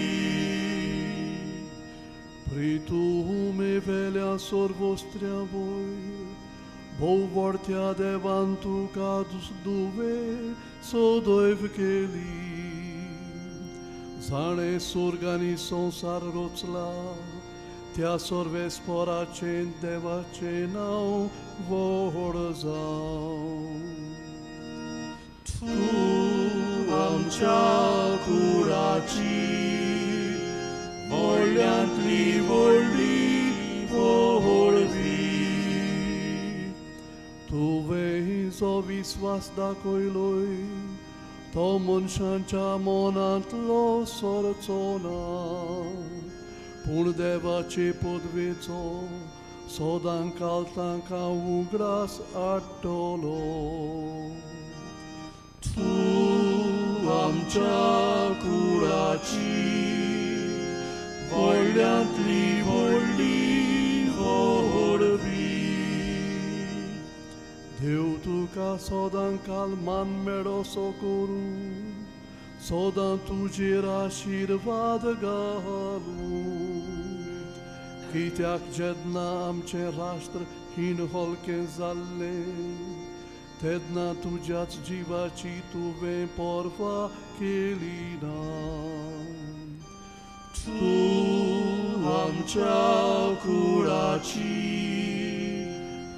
Pritume velea sorvostria voi, Bou vortea devantu cadus duve, so doivkeli. Zane surgani sonsar rocla, Tea sorves poracen devacenau vorzau. Tu amcia curaci, vogliantli volvi, volvi. Tu तुवें जो विस्वास दाखयलोय तो मनशांच्या मनांतलो सरचो ना पूण देवाचे पदवेचो सदांकाल तांकां उगडास हाडटलो तूं आमच्या कुळाची व्हडल्यांतली व्हडली व्हडवी देव तुका सदांकाल मान मेळोसो करूं सदां तुजेर आशिर्वाद घालूं कित्याक जेन्ना आमचें राष्ट्र हिणहोलकें जाल्लें तेन्ना तुज्याच जिवाची तुवें पर्वा केली ना तूं आमच्या कुळाची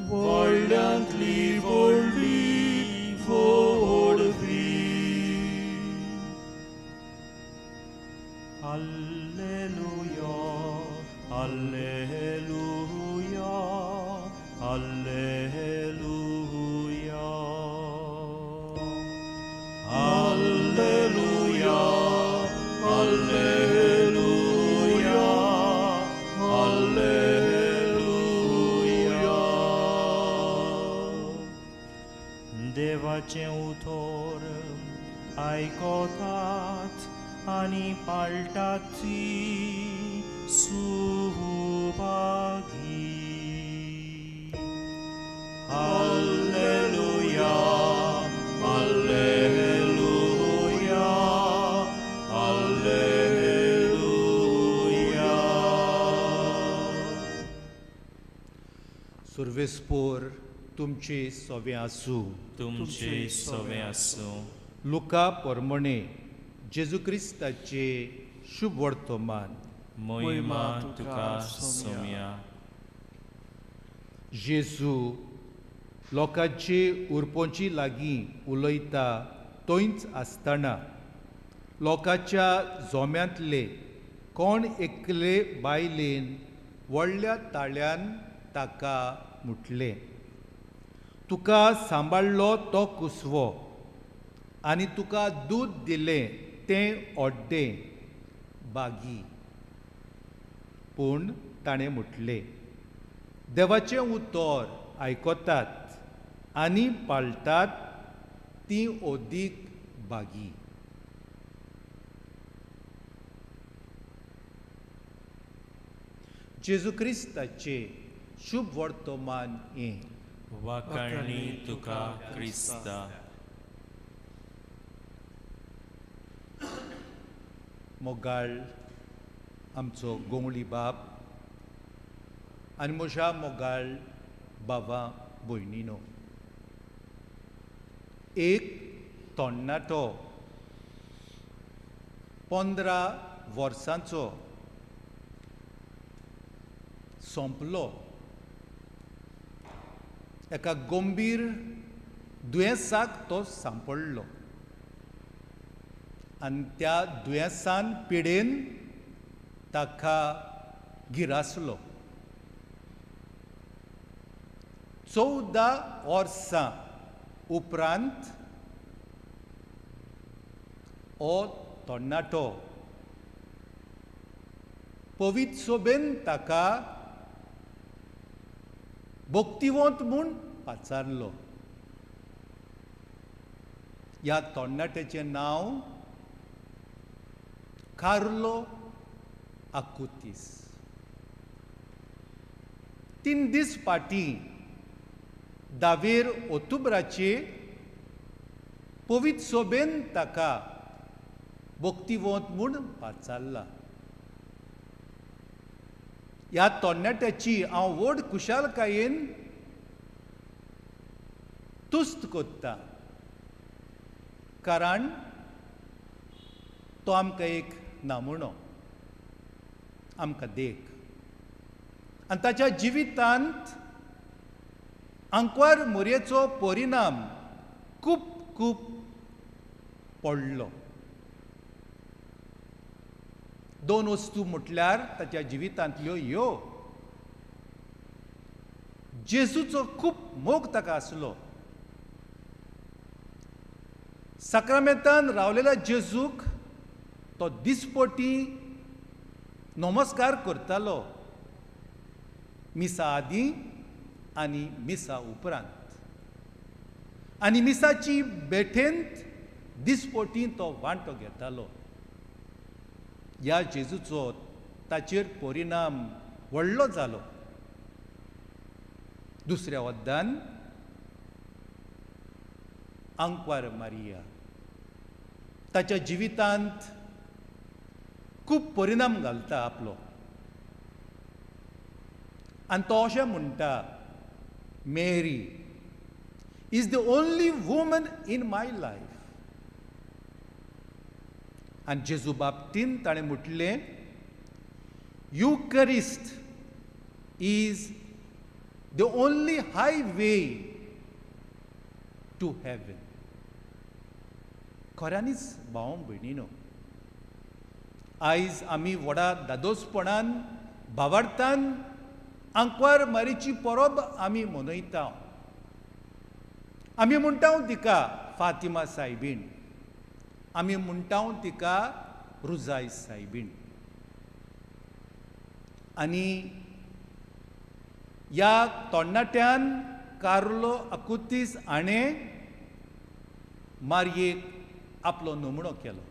व्हडल्यांतली व्हडली व्हडवी Alleluia, Alleluia, Alleluia. Alleluia, Alleluia, Alleluia. देवाचें उतर आयकोतात आनी पाळटात ती सुभागी Alleluia, Alleluia, Alleluia. सर्वेस्पोर तुमची सोवे आसूं तुमचे सोवे आसूं लुका पोरमोणे जेजू क्रिस्ताचे शुभ वर्तमान मोहिमा तुका सोम्या जेजू लोकांचे उरपोंची लागीं उलयता थंयच आसतना लोकांच्या जोम्यांतले कोण एकले बायलेन व्हडल्या ताळ्यान ताका म्हटलें तुका सांबाळ्ळो तो कुसवो आनी तुका दूद दिलें तें ओड्डें बागी पूण ताणें म्हटलें देवाचें उतर आयकोतात आनी पाळटात ती ओदीक बागी जेजू क्रिस्ताचे शुभ वर्तमान हें वाकाळणी तुका क्रिस्ता मोगाळ आमचो गोंवळी बाब आनी म्हज्या मोगाळ बाबा भयणीनो एक तरणाटो 15 वर्सांचो सोंपलो एका गंभीर दुयेंसाक तो सांपडलो आनी त्या दुयेंसान पिडेन ताका गिरासलो 14 वर्सां उपरांत हो तरणाटो पवित्र सोबेन ताका भक्तिवंत म्हूण पाचारलो ह्या तरणाट्याचें नांव कार्लो आकुतीस 3 दीस फाटीं 10 ऑक्टोबराचे पवित्र सोबेन ताका भक्तिवंत म्हूण पाचारला ह्या तरणाट्याची हांव व्हड कुशालकायेन तुस्त कोत्ता कारण तो आमकां एक नामुणो आमकां देख आनी ताच्या जिवितांत आंकवार मोरयेचो परिणाम खूब खूब पडलो 2 वस्तू म्हटल्यार ताच्या जिवितांतल्यो ह्यो जेजूचो खूब मोग ताका आसलो. साक्रामेंतान रावलेल्या जेजूक तो दिसपटी नमस्कार करतालो, मिसा आदीं आनी मिसा उपरांत. आनी मिसाची बेठेंत दिसपटी तो वांटो घेतालो. ह्या जेजूचो ताचेर परिणाम व्हडलो जालो. दुसऱ्या वद्दान आंकवार मारिया ताच्या जिवितांत खूब परिणाम घालता आपलो. आनी तो अशें म्हणटा, Mary is the only woman in my life. आनी जेजू बाबतींत ताणें म्हटलें, Eucharist is the only highway to heaven. खऱ्यांनीच भाव भयणीनो, आयज आमी व्हडा दादोसपणान भावार्थान आंकवार मारीची परब आमी मनयता. आमी म्हणटा तिका फातिमा सायबीण, आमी म्हणटा तिका रुजाय सायबीण. आनी ह्या तरणाट्यान कार्लो अकुतीस हाणें मारयेक आपलो नमणो केलो.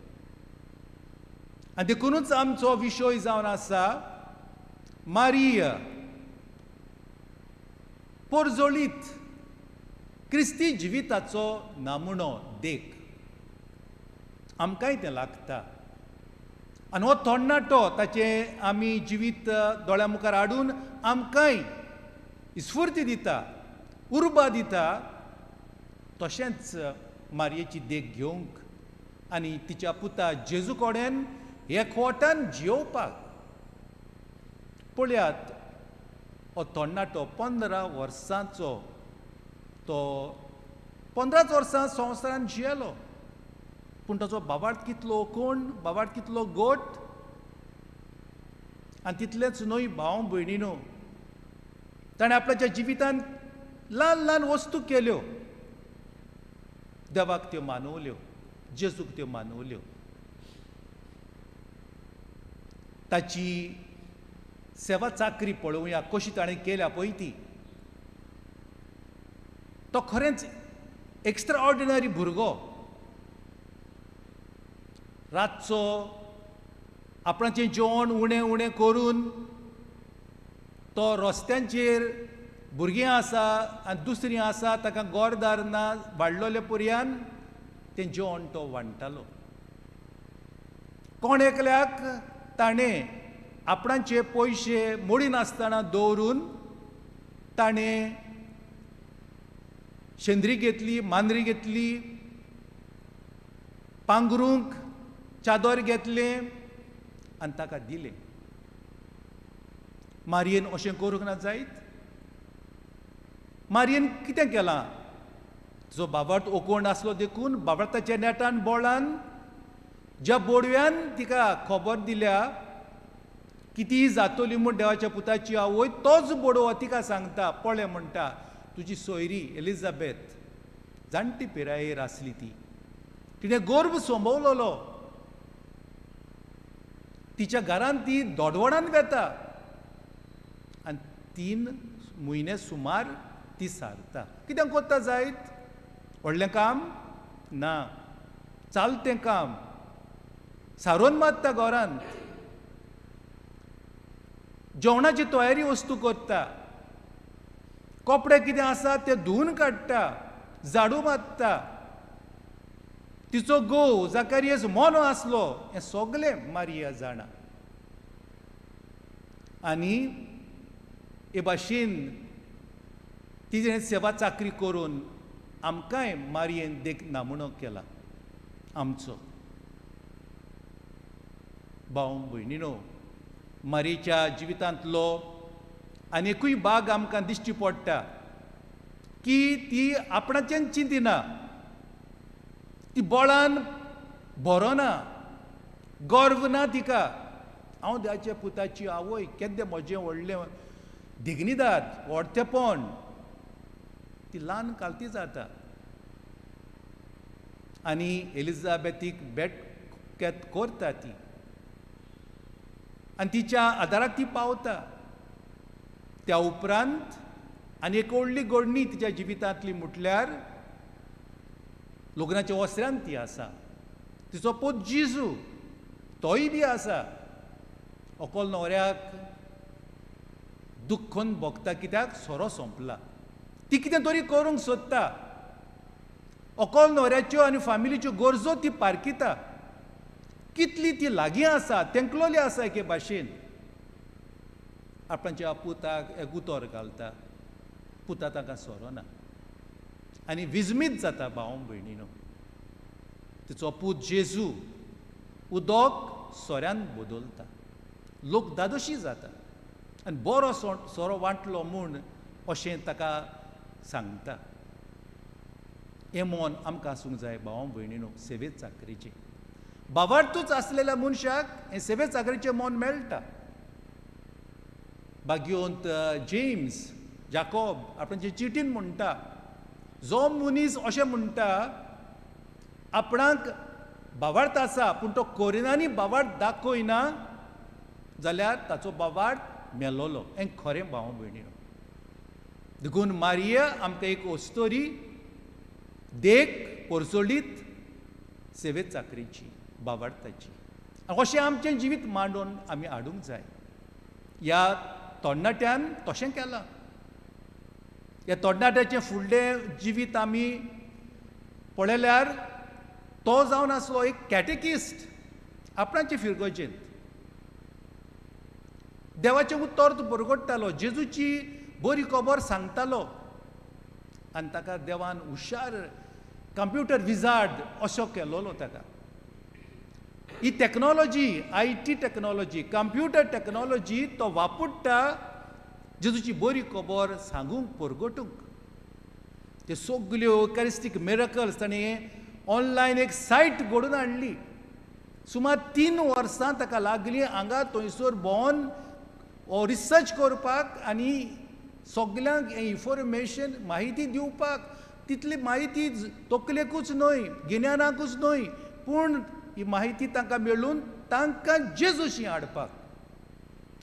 आनी देखूनच आमचो विशय जावन आसा, मारिया पोरजोळीत क्रिस्ती जिविताचो नामणो देख. आमकांय तें लागता. आनी हो तरणाटो ताचें आमी जिवीत दोळ्या मुखार हाडून आमकांय स्फूर्ती दिता, उर्बा दिता. तशेंच मारयेची देख घेवंक आनी तिच्या पुता जेजू कडेन एकवटान जियोवपाक. पळयात, हो तरणाटो 15 वर्सांचो तो 15 वर्सां संवसारान जियेलो. पूण ताचो बाबार्थ कितलो ओकोण, बाबार्थ कितलो गोट. आनी तितलेंच न्हय भाव भयणीनो, ताणें आपल्याच्या जिवितांत ल्हान ल्हान वस्तू केल्यो. देवाक त्यो मानवल्यो, जेजूक त्यो मानवल्यो. ताची सेवा चाकरी पळोवया कशी ताणें केल्या पळय ती. तो खरेंच एक्स्ट्रा ऑर्डिनरी भुरगो. रातचो आपणाचें जेवण उणें उणें करून तो रस्त्यांचेर भुरगीं आसा आनी दुसरीं आसा ताका गोरदार ना वाडलोले पर्यान तें जेवण तो वांट्टालो. कोण एकल्याक ताणें आपणाचे पयशे मोडी नासतना दवरून ताणें शेंद्री घेतली, मांद्री घेतली, पांघरूंक चादर घेतलें आनी ताका दिलें. मारयेन अशें करूंक ना जायत? मारयेन कितें केलां? जो बाबार्थ ओकोण आसलो देखून बाबार्थाच्या नेटान बोळान ज्या बोडव्यान तिका खबर दिल्या किती जातली म्हूण देवाच्या पुताची आवय, तोच बोडवो तिका सांगता, पळय म्हणटा, तुजी सोयरी एलिझाबेथ जाणटी पिरायेर आसली ती, तिणें गर्भ सोंबवलेलो, तिच्या घरांत ती दोडवडान वेता आनी 3 म्हयने सुमार ती सारता. कितें कोत्ता जायत? व्हडलें काम ना, चालतें काम. सारोन मारता घरांत, जेवणाची तयारी वस्तू करता, कपडे कितें आसा ते धुवन काडटा, झाडू मारता. तिचो घोव जाकारियास मोनो आसलो हें सगळें मारिया जाणा. आनी हे भाशेन तिणें सेवा चाकरी करून आमकांय मारयेन देख नामणो केला आमचो. भाव भयणीनो, मारयेच्या जिवितांतलो आनीकूय भाग आमकां दिश्टी पडटा की ती आपणाचें चिंतिना, ती बळान भरोना, गर्व ना तिका. हांव देवाच्या पुताची आवय, केद्दें म्हजें व्हडलें दिग्निदाद, व्हडतेपण, ती ल्हान कालती जाता आनी एलिझाबेथीक बेट करता ती आनी तिच्या आदाराक ती पावता. त्या उपरांत आनी एक व्हडली घडणी तिच्या जिवितांतली म्हटल्यार लग्नाच्या वस्त्र्यान ती आसा. तिचो पूत जेजू तोय बी आसा. अकोल न्हवऱ्याक दुख्खून भोगता कित्याक सोरो सोंपला. ती कितें तरी करूंक सोदता. अकोल न्हवऱ्याच्यो आनी फामिलीच्यो गरजो ती पारकिता. कितली ती लागीं आसा, तेंकलोली आसा एके भाशेन. आपणाच्या पुताक एक उतर घालता. पुता ताका सोरो ना आनी विजमीत जाता भाव भयणीनो. तिचो पूत जेजू उदोक सोऱ्यान बदलता. लोक दादोशी जाता आनी बरो सोरो वांटलो म्हूण अशें ताका सांगता. हें मोन आमकां आसूंक जाय भाव भयणीनो सेवे चाकरीचें. भावार्थूच आसलेल्या मनशाक हें सेवे चाकरीचें मोन मेळटा. भाग्योंत जेम्स जाकोब आपणाचे चिटीन म्हणटा, जो मनीस अशें म्हणटा आपणाक भावार्थ आसा पूण तो कोरिनांनी भावार्थ दाखयना जाल्यार ताचो भावार्थ मेलोलो. हें खरें भाव भयणीनो. देखून मारिया आमकां एक ओस्तोरी देख पोरसोलीत सेवे चाकरीची भावार्थाची. अशें आमचें जिवीत मांडून आमी हाडूंक जाय. ह्या तरणाट्यान तशें केलां. ह्या तरणाट्याचें फुडलें जिवीत आमी पळयल्यार तो जावन आसलो एक कॅटेकिस्ट आपणाचे फिरगोजेंत. देवाचें उतर तो बरगडटालो. जेजूची बरी खबर सांगतालो आनी ताका देवान हुशार कंप्युटर विजार्ड असो केलोलो ताका. ही technology IT technology computer technology तो वापरता जेजूची बरी खबर सांगूंक परगटूंक. ते सगल्यो कॅरिस्टीक मिरेकल्स ताणें ऑनलायन एक सायट घडोवन हाडली. सुमार 3 वर्सां ताका लागलीं हांगा थंयसर भोंवन रिसर्च करपाक आनी सगल्यांक इन्फॉर्मेशन माहिती दिवपाक. तितली माहिती तकलेकूच न्हय गिन्यानाकूच न्हय पूण ही माहिती तांकां मेळून तांकां जेजूशी हाडपाक.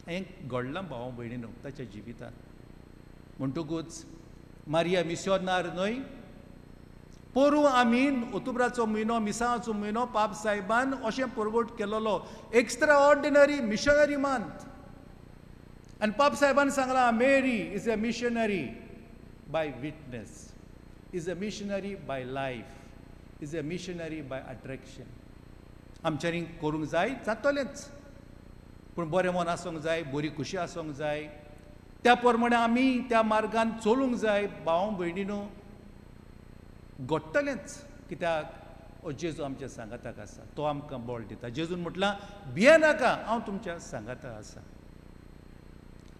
हें घडलां भाव भयणीनो ताच्या जिवितांत. म्हणटकूच मारिया मिशोनार न्हय. पोरूं आमी ऑक्टोबराचो म्हयनो मिसांगाचो म्हयनो पाप सायबान अशें परगट केलोलो एक्स्ट्रा ऑर्डिनरी मिशनरी मंथ. आनी पाप सायबान सांगलां Mary is a missionary by witness, is a missionary by life, is a missionary by attraction. आमच्यांनी करूंक जाय जातलेंच पूण बरें मन आसूंक जाय, बरी खुशी आसूंक जाय. त्या प्रमाणे आमी त्या मार्गान चलूंक जाय भाव भयणीनो. घडटलेंच कित्याक जेजू आमच्या सांगाताक आसा. तो आमकां बळ दिता. जेजून म्हटलां भियेनाका हांव तुमच्या सांगाता आसा.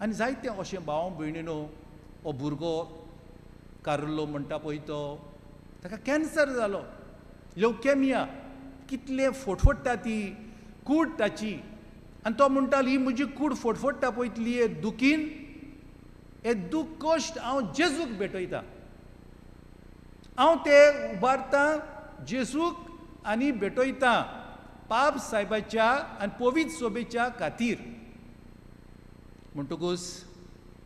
आनी जायते अशें भाव भयणीनो हो भुरगो कार्लो म्हणटा पळय तो ताका कॅन्सर जालो, ल्युकेमिया. कितले फटफडटा ती कूड ताची. आनी तो म्हणटालो ही म्हजी कूड फटफडटा पळयतली हे दुखीन हे दूख कश्ट हांव जेजूक भेटयता. हांव ते उबारतां जेजूक आनी भेटयतां पाप सायबाच्या आनी पवित्र सोबेच्या खातीर. म्हणटकूच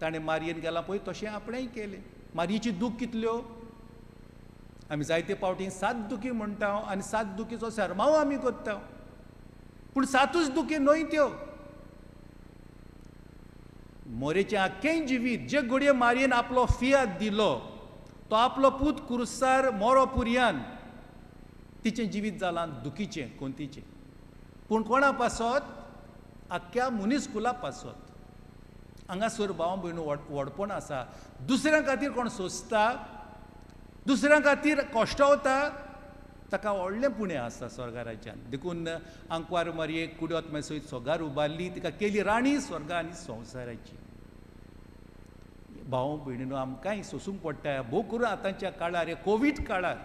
ताणें मारयेन गेलां पळय तशें आपणेंय केलें. मारयेची दूख कितल्यो आमी जायते फावटी 7 दुखी म्हणटा आनी 7 दुखीचो सरमांव आमी करता पूण 7च दुखी न्हय त्यो. मोरेचें आख्खें जिवीत जे घडये मारयेन आपलो फियात दिलो तो आपलो पूत क्रुसार मोरो पुरयान तिचें जिवीत जालां दुखीचें कोंतीचें. पूण कोणा पासत आख्ख्या मनीसकुला पासत. हांगासर भाव भयणू व्हडपण आसा. दुसऱ्यां खातीर कोण सोंसता, दुसऱ्यां खातीर कोश्टावता ताका व्हडलें पुण्य आसा स्वर्गा राज्यान. देखून आंकवार मारयेक कुडोत सयत सोगार उबारली तिका केली राणी स्वर्गा आनी संवसाराची. भाव भयणीनो आमकांय सोंसूंक पडटा. भोव करून आतांच्या काळार हे कोवीड काळार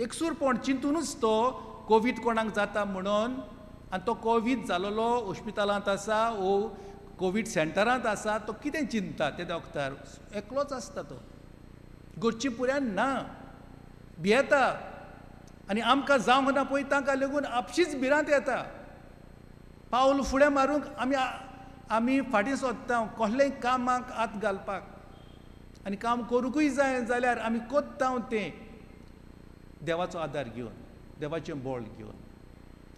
एकसूरपण चिंतूनच तो कोवीड कोणाक जाता म्हणून आनी तो कोवीड जालोलो हॉस्पिटलांत आसा वो कोवीड सेंटरांत आसा तो कितें चिंतता ते दोक्तार एकलोच आसता तो. घरची पुऱ्यान ना भियेता आनी आमकां जावंक ना पळय ताका लागून आपशींच भिरांत येता. पावल फुडें मारूंक आमी फाटीं सोदता कसलेंय कामाक हात घालपाक आनी काम करूंकूय जाय जाल्यार आमी कोत्ता तें देवाचो आदार घेवन, देवाचें बळ घेवन.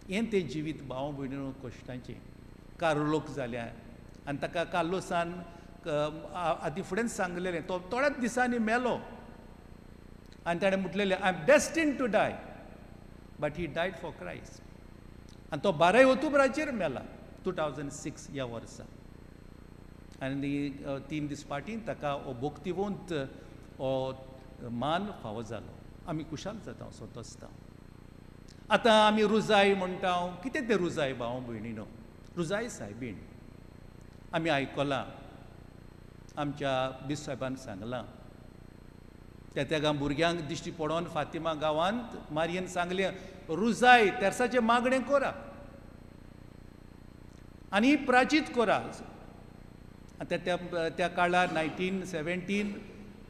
हें तें जिवीत भाव भयणीनो कश्टांचें. कारुलोक जाल्या आनी ताका कार्लोसान आदी फुडें सांगलेलें तो थोड्याच दिसांनी मेलो आनी ताणें म्हटलेलें I am destined to die but he died for Christ. आनी तो 12 ऑक्टोबराचेर मेला 2006 ह्या वर्सा. आनी 3 दीस फाटीं ताका हो भोक्तिवंत हो मान फावो जालो. आमी खुशाल जाता स्वतस्ता. आतां आमी रुजाय म्हणटा. कितें तें रुजाय भाव भयणीनो? रुजाय सायबीण आमी आयकलां, आमच्या बिस साहेबान सांगलां. त्या भुरग्यांक दिश्टी पडोवन फातिमा गांवांत मारयेन सांगलें रुजाय तेर्साचें मागणें कोरा आनी प्राचीत कोरा. त्या काळार 1917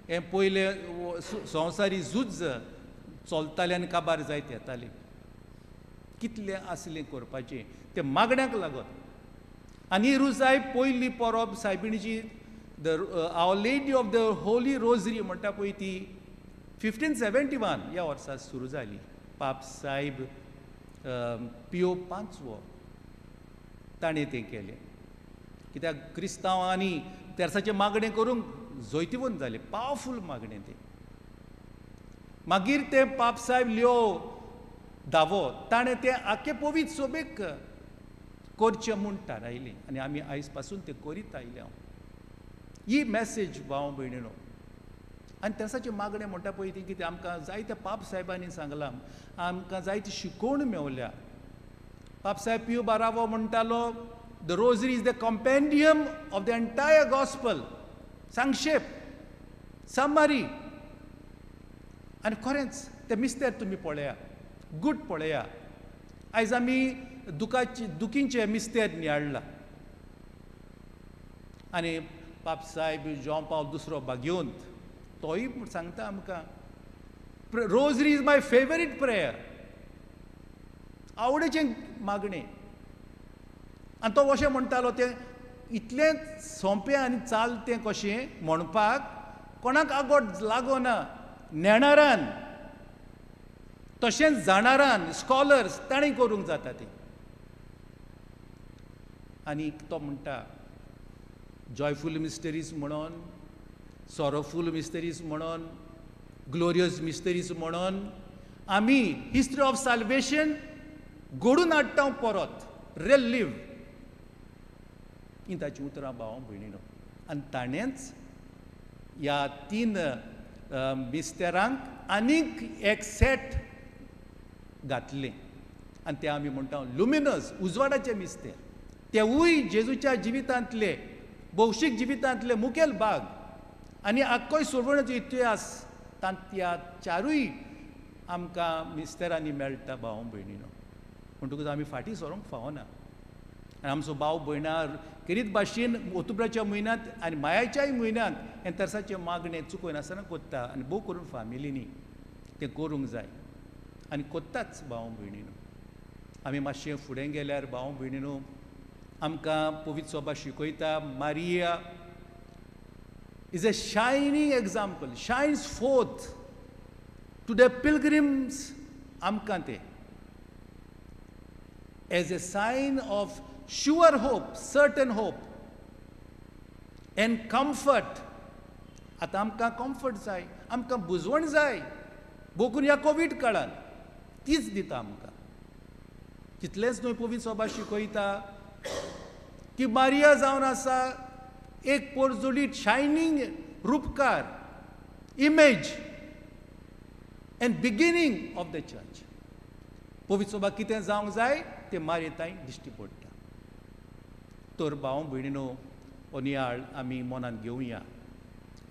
हें पयलें संवसारी झूज चलतालें आनी काबार जायत येतालें. कितलें आसलें करपाचें तें मागण्याक लागून. आनी रुजाय पयली परब सायबिणीची Our Lady of the Holy Rosary म्हणटा पळय ती 1571 ह्या वर्सा सुरू जाली. पाप सायब पियो 5 ताणें तें केलें. कित्याक क्रिस्तांवांनी तेर्साचें मागणें करूंक जैतिवंत जालें. पावरफूल मागणें तें. मागीर तें पाप सायब लियो धावो ताणें तें आख्खे पवीत सोबेक करचें म्हूण थारायलें आनी आमी आयज पासून तें करीत आयल्या. ही मॅसेज भाव भयणीनो. आनी तेर्साचें मागणें म्हणटा पळय ती कितें आमकां जायत्या पाप सायबांनी सांगलां. आमकां जायती शिकोवण मेवल्या. पाप सायब पियो 12 म्हणटालो the rosary is the compendium of the entire gospel. सांगशेप सामारी. आनी खरेंच तें मिस्तेर तुमी पळया, गूड पळया. आयज आमी दुखींचे मिस्तेर नियाळ्ळा आनी पाप सायब जॉन पावल II भाग्यवंत तोय सांगता आमकां rosary is my favourite prayer. आवडीचें मागणें. आनी तो अशें म्हणटालो तें इतलें सोंपें आनी चाल तें कशें म्हणपाक कोणाक आगोट लागोना. नेणारान तशेंच जाणारान स्कॉलर्स ताणें करूंक जाता तें. आनी तो म्हणटा जॉयफूल मिस्टरीज म्हणून, सॉरोफूल मिस्टरीज म्हणून, ग्लोरियस मिस्टरीज म्हणून आमी हिस्ट्री ऑफ साल्वेशन घडून हाडटा परत. रेल लिव ही ताची उतरां भाव भयणीनो. आनी ताणेंच ह्या 3 मिस्तेरांक आनीक एक सेट घातलें आनी तें आमी म्हणटा लुमिनस उजवाडाचें मिस्तेर. तेवूय जेजूच्या जिवितांतले भौशीक जिवितांतले मुखेल भाग आनी आख्खोय सुरवणाचो इतिहास त्या 4 आमकां मिस्तेरांनी मेळटा भाव भयणीनो. म्हणटकूच आमी फाटीं सरोंक फावना. आनी आमचो भाव भयणां करीत भाशेन ऑक्टोबराच्या म्हयन्यांत आनी मायाच्याय म्हयन्यांत हें तेर्साचें मागणें चुकोयनासतना कोत्ता. आनी भोव करून फामिलींनी तें करूंक जाय आनी कोत्ताच भाव भयणीनो. आमी मातशें फुडें गेल्यार भाव भयणीनो आमकां पवित्र सभा शिकयता मारिया is a shining example. Shines forth to the pilgrims. आमकां तें as a sign of sure hope, certain hope and comfort. आतां आमकां कम्फर्ट जाय, आमकां बुजवण जाय. बोकून ह्या कोवीड काळान तीच दिता आमकां. कितलेंच न्हय पवित्र सभा शिकयता की मारिया जावन आसा एक पोरजोडीत शायनींग रूपकार, image and beginning of the church. पवित्र सभा कितें जावंक जाय तें मारयेताय दिश्टी पडटा. तर भाव भयणीनो हो नियाळ आमी मनान घेवया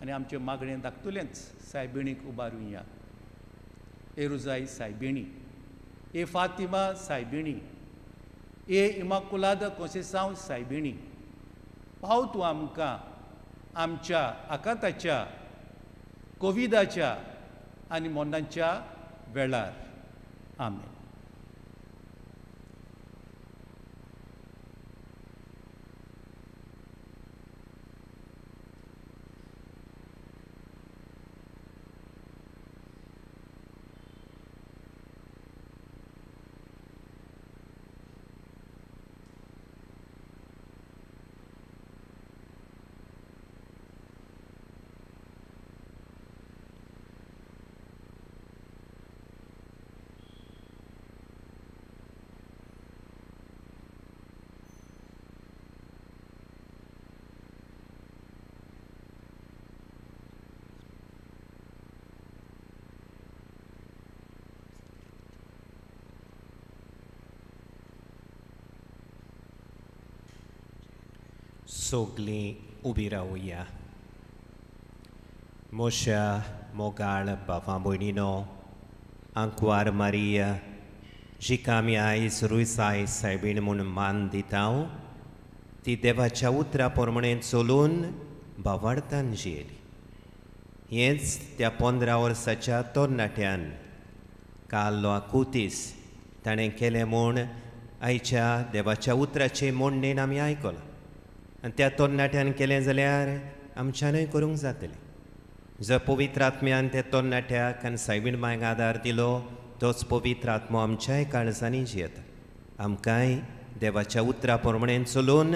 आनी आमचें मागणें धाकटुलेंच सायबिणीक उबारुया. ए रुजाई सायबिणी, ए फातिमा सायबिणी, ए इमाकुलादा कोसेसांव सायबिणी. पाव तूं आमकां आमच्या आकांताच्या कोविडाच्या आनी मोन्नांच्या वेळार आमेन. सगळीं उबी रावुया. मोशा मोगाळ भावां भयणीनो, आंकवार मारिया, जिका आमी आयज रुयसाय सायबीण म्हूण मान दिता, ती देवाच्या उतरा प्रमाणे चलून भावार्थान जियेली. हेंच त्या 15 वर्साच्या तरणाट्यान कार्लो आकुतीस ताणें केलें म्हूण आयच्या देवाच्या उतराचे मोडणेन आमी आयकलां. आनी त्या तरणाट्यान केलें जाल्यार आमच्यानूय करूंक जातलें. जर पवित्र आत्म्यान त्या तरणाट्याक आनी सायबीण मांयक आदार दिलो, तोच पवित्र आत्मो आमच्याय काळजांनी जियेता. आमकांय देवाच्या उतरा प्रमाणे चलून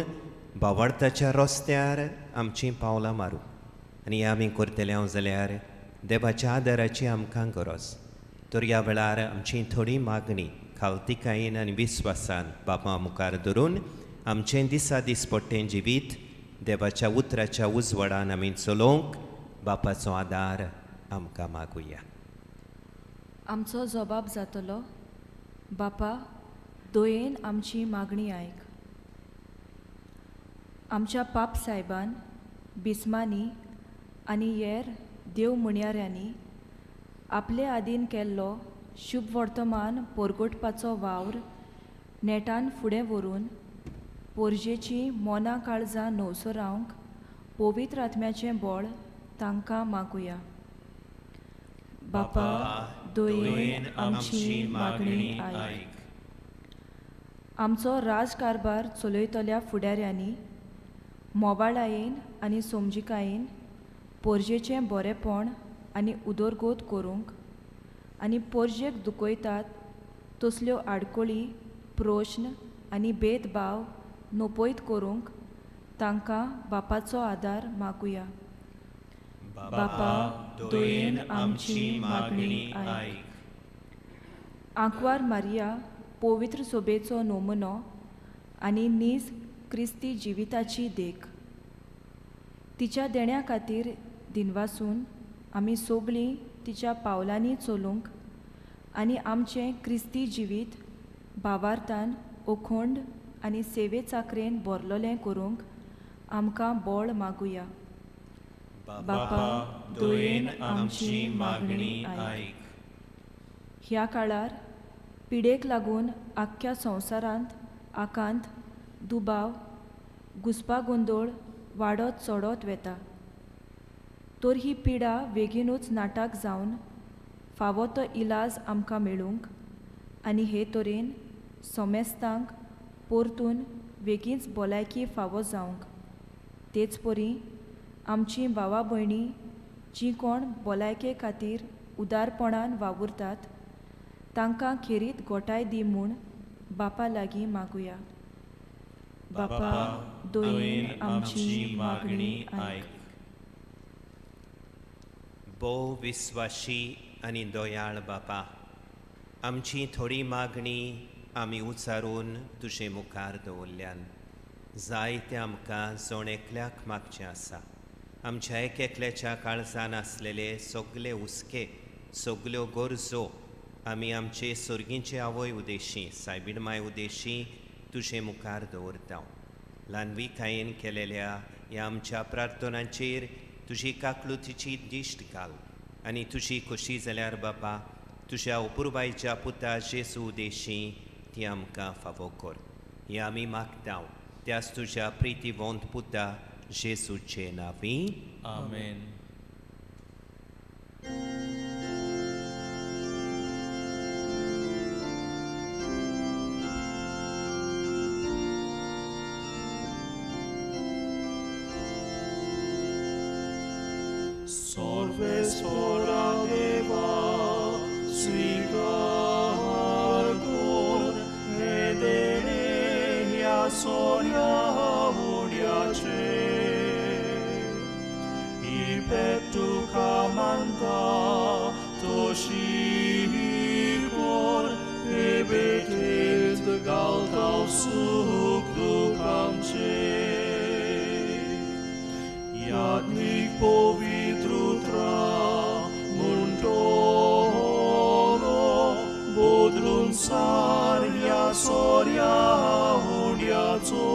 भावार्थाच्या रस्त्यार आमचीं पावलां मारूं. आनी हें आमी करतले जाल्यार देवाच्या आदाराची आमकां गरज. तर ह्या वेळार आमची थोडी मागणी खालतिकायेन आनी विस्वासान बापा मुखार धरून आमचें दिसा दिसपट्टें जिवीत देवाच्या उतराच्या उजवाडान आमी चलोवंक बापाचो आदार आमकां मागुया. आमचो जबाब जातलो, बापा दोयेन आमची मागणी आयक. आमच्या पाप सायबान, बिस्मांनी आनी हेर देव मुण्याऱ्यांनी आपले आदीन केल्लो शुभ वर्तमान परगटपाचो वावर नेटान फुडें व्हरून पोरजेची मोना काळजां न्हवसरावंक पवित्र आत्म्याचें बळ तांकां मागुया. बापा दोयेन आमची मागणी आयक. आमचो राजकारबार चलयतल्या फुडाऱ्यांनी मोबाळायेन आनी समजिकायेन पोरजेचें बरेपण आनी उदरगत करूंक आनी पोरजेक दुखयतात तसल्यो आडकोळी, प्रश्न आनी भेदभाव नपयत करूंक तांकां बापाचो आदार मागुया. बापा दोयेन आमची मागणी आयक. आंकवार मारिया पवित्र सोबेचो नमुनो आनी नीज क्रिस्ती जिविताची देख. तिच्या देण्या खातीर दिनवासून आमी सगळीं तिच्या पावलांनी चलूंक आनी आमचें क्रिस्ती जिवीत भावार्थान अखंड आनी सेवे चाकरेन भरलोलें करूंक आमकां बळ मागुया. बापा दोयेन आमची मागणी आयक. ह्या काळार पिडेक लागून आख्ख्या संवसारांत आकांत, दुबाव, घुसपागोंदळ वाडत चडत वेता. तर ही पिडा बेगीनूच नाटाक जावन फावो तो इलाज आमकां मेळूंक आनी हे तरेन सोमेस्तांक परतून बेगीनच भलायकी फावो जावंक. तेच परी आमचीं भावां भयणी जीं कोण भलायके खातीर उदारपणान वावुरतात तांकां खेरीत गोठाय दी म्हूण बापा लागीं मागुया. बापा दोयेन आमची मागणी आयक. भोव विस्वाशी आनी दोयाळ बापा, आमची थोडी मागणी आमी उचारून तुजे मुखार दवरल्यान जायते आमकां जोण एकल्याक मागचें आसा. आमच्या एक एकल्याच्या काळजान आसलेले सगळे हुस्के, सगल्यो गरजो आमी आमचे सर्गीचे आवय उदेशी, सायबीण माय उदेशी तुजे मुखार दवरता. ल्हानविकायेन केलेल्या ह्या आमच्या प्रार्थनांचेर तुजी काकलुतीची दिश्ट घाल आनी तुजी खोशी जाल्यार बापा तुज्या अपुरबायच्या पुता जेजू उदेशी ती आमकां फावो कर. हें आमी मागता त्याच तुज्या प्रितीवंत पुता जेजूचे नांवी. आमेन. Spora Deva, svigar cor, vedere hia soria uniace. I petu kamanta, toshi cor, ebetet galtau suklu kamce. Jadnik po vitru tra, muntono, bodlun sarja sorja uniaco.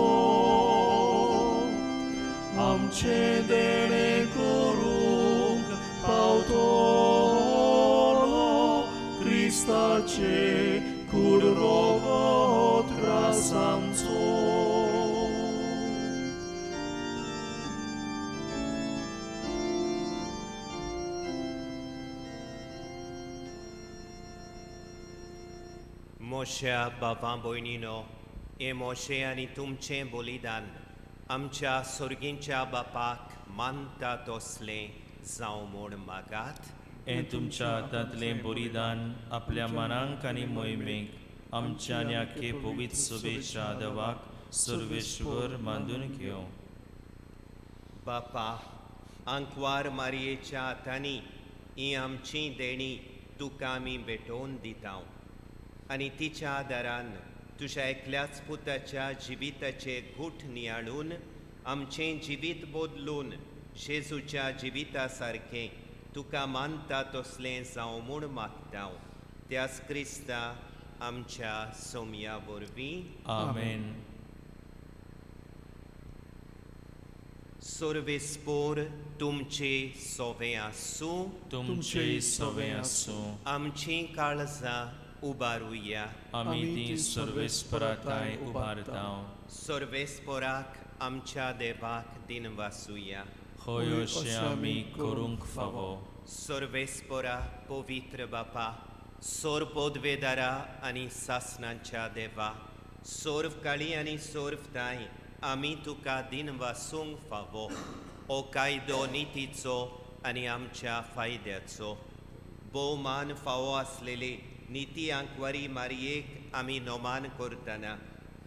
Amce dene korung pautono, Krista ce kur rogot krasamco. मोशा बाबा भयणीनो, हे मोशे आनी तुमचें बलिदान आमच्या सुर्गींच्या बापाक मानता तसलें जावं म्हूण मागात. हें तुमच्या हातांतलें बलिदान आपल्या मनांक आनी मोहिमेक आमच्या आनी आख्खे पवित्र सभेच्या देवाक सर्वेश्वर मानून घेवं. बापा, आंकवार मारयेच्या हातांनी ही आमची देणी तुका आमी भेटोवन दितांव आनी तिच्या आदारान तुज्या एकल्याच पुताच्या जिविताचे घूट नियाळून आमचें जिवीत बदलून जेजूच्या जिविता सारकें तुका मानता तसलें जावं म्हूण मागतांव. त्याच क्रिस्ता आमच्या सोम्या वरवीं. आमेन. सर्वेस्पोर तुमचे सोवे आसूं. तुमचे सवे आसूं. आमची काळजां उबारुया. आमी ती सर्वेस्पराताय उबारतांव. सर्वेस्पोराक आमच्या देवाक दिन वासुया. होय अशें आमी करूंक फावो. सर्वेस्पोरा पवित्र बापा, सोर पोदवेदारा आनी सासणांच्या देवा, सोर्व काळी आनी सोर्व ताय आमी तुका दिन वासूंक फावो. हो कायदो नितीचो आनी आमच्या फायद्याचो. भोवमान फावो आसलेली निती आंकवारी मारयेक आमी नोमान करतना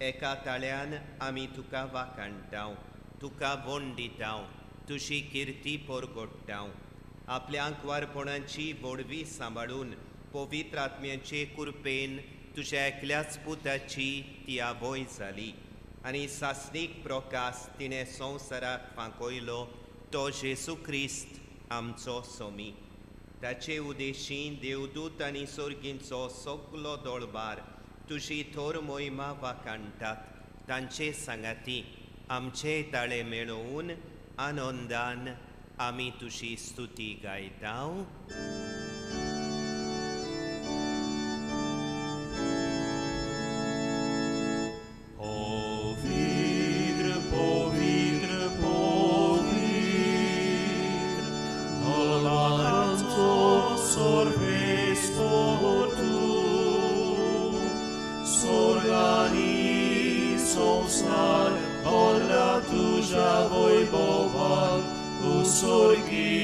एका ताळ्यान आमी तुका वाखाणटाव, तुका वोण दिताव, तुजी किर्ती पोरगोडटाव. आपल्या आंकवारपणाची वडवी सांबाळून पवित्र आत्म्याचे कुरपेन तुज्या एकल्याच पुताची ती आवय जाली आनी सासणीक प्रकाश तिणें संवसाराक फांकयलो तो जेजू क्रिस्त आमचो सोमी. ताचे उदेशीं देवदूत आनी सर्गींचो सगलो दळबार तुजी थोर मोहिमा वाखाणटात. तांचे सांगाती आमचे ताळे मेळोवन आनंदान आमी तुजी स्तुती गायतांव. Pavitr, pavitr, pavitr, Alabanzo sorvestor tu, Sorgani संसार होला तुझ्या वैभवान, उस्वर्गी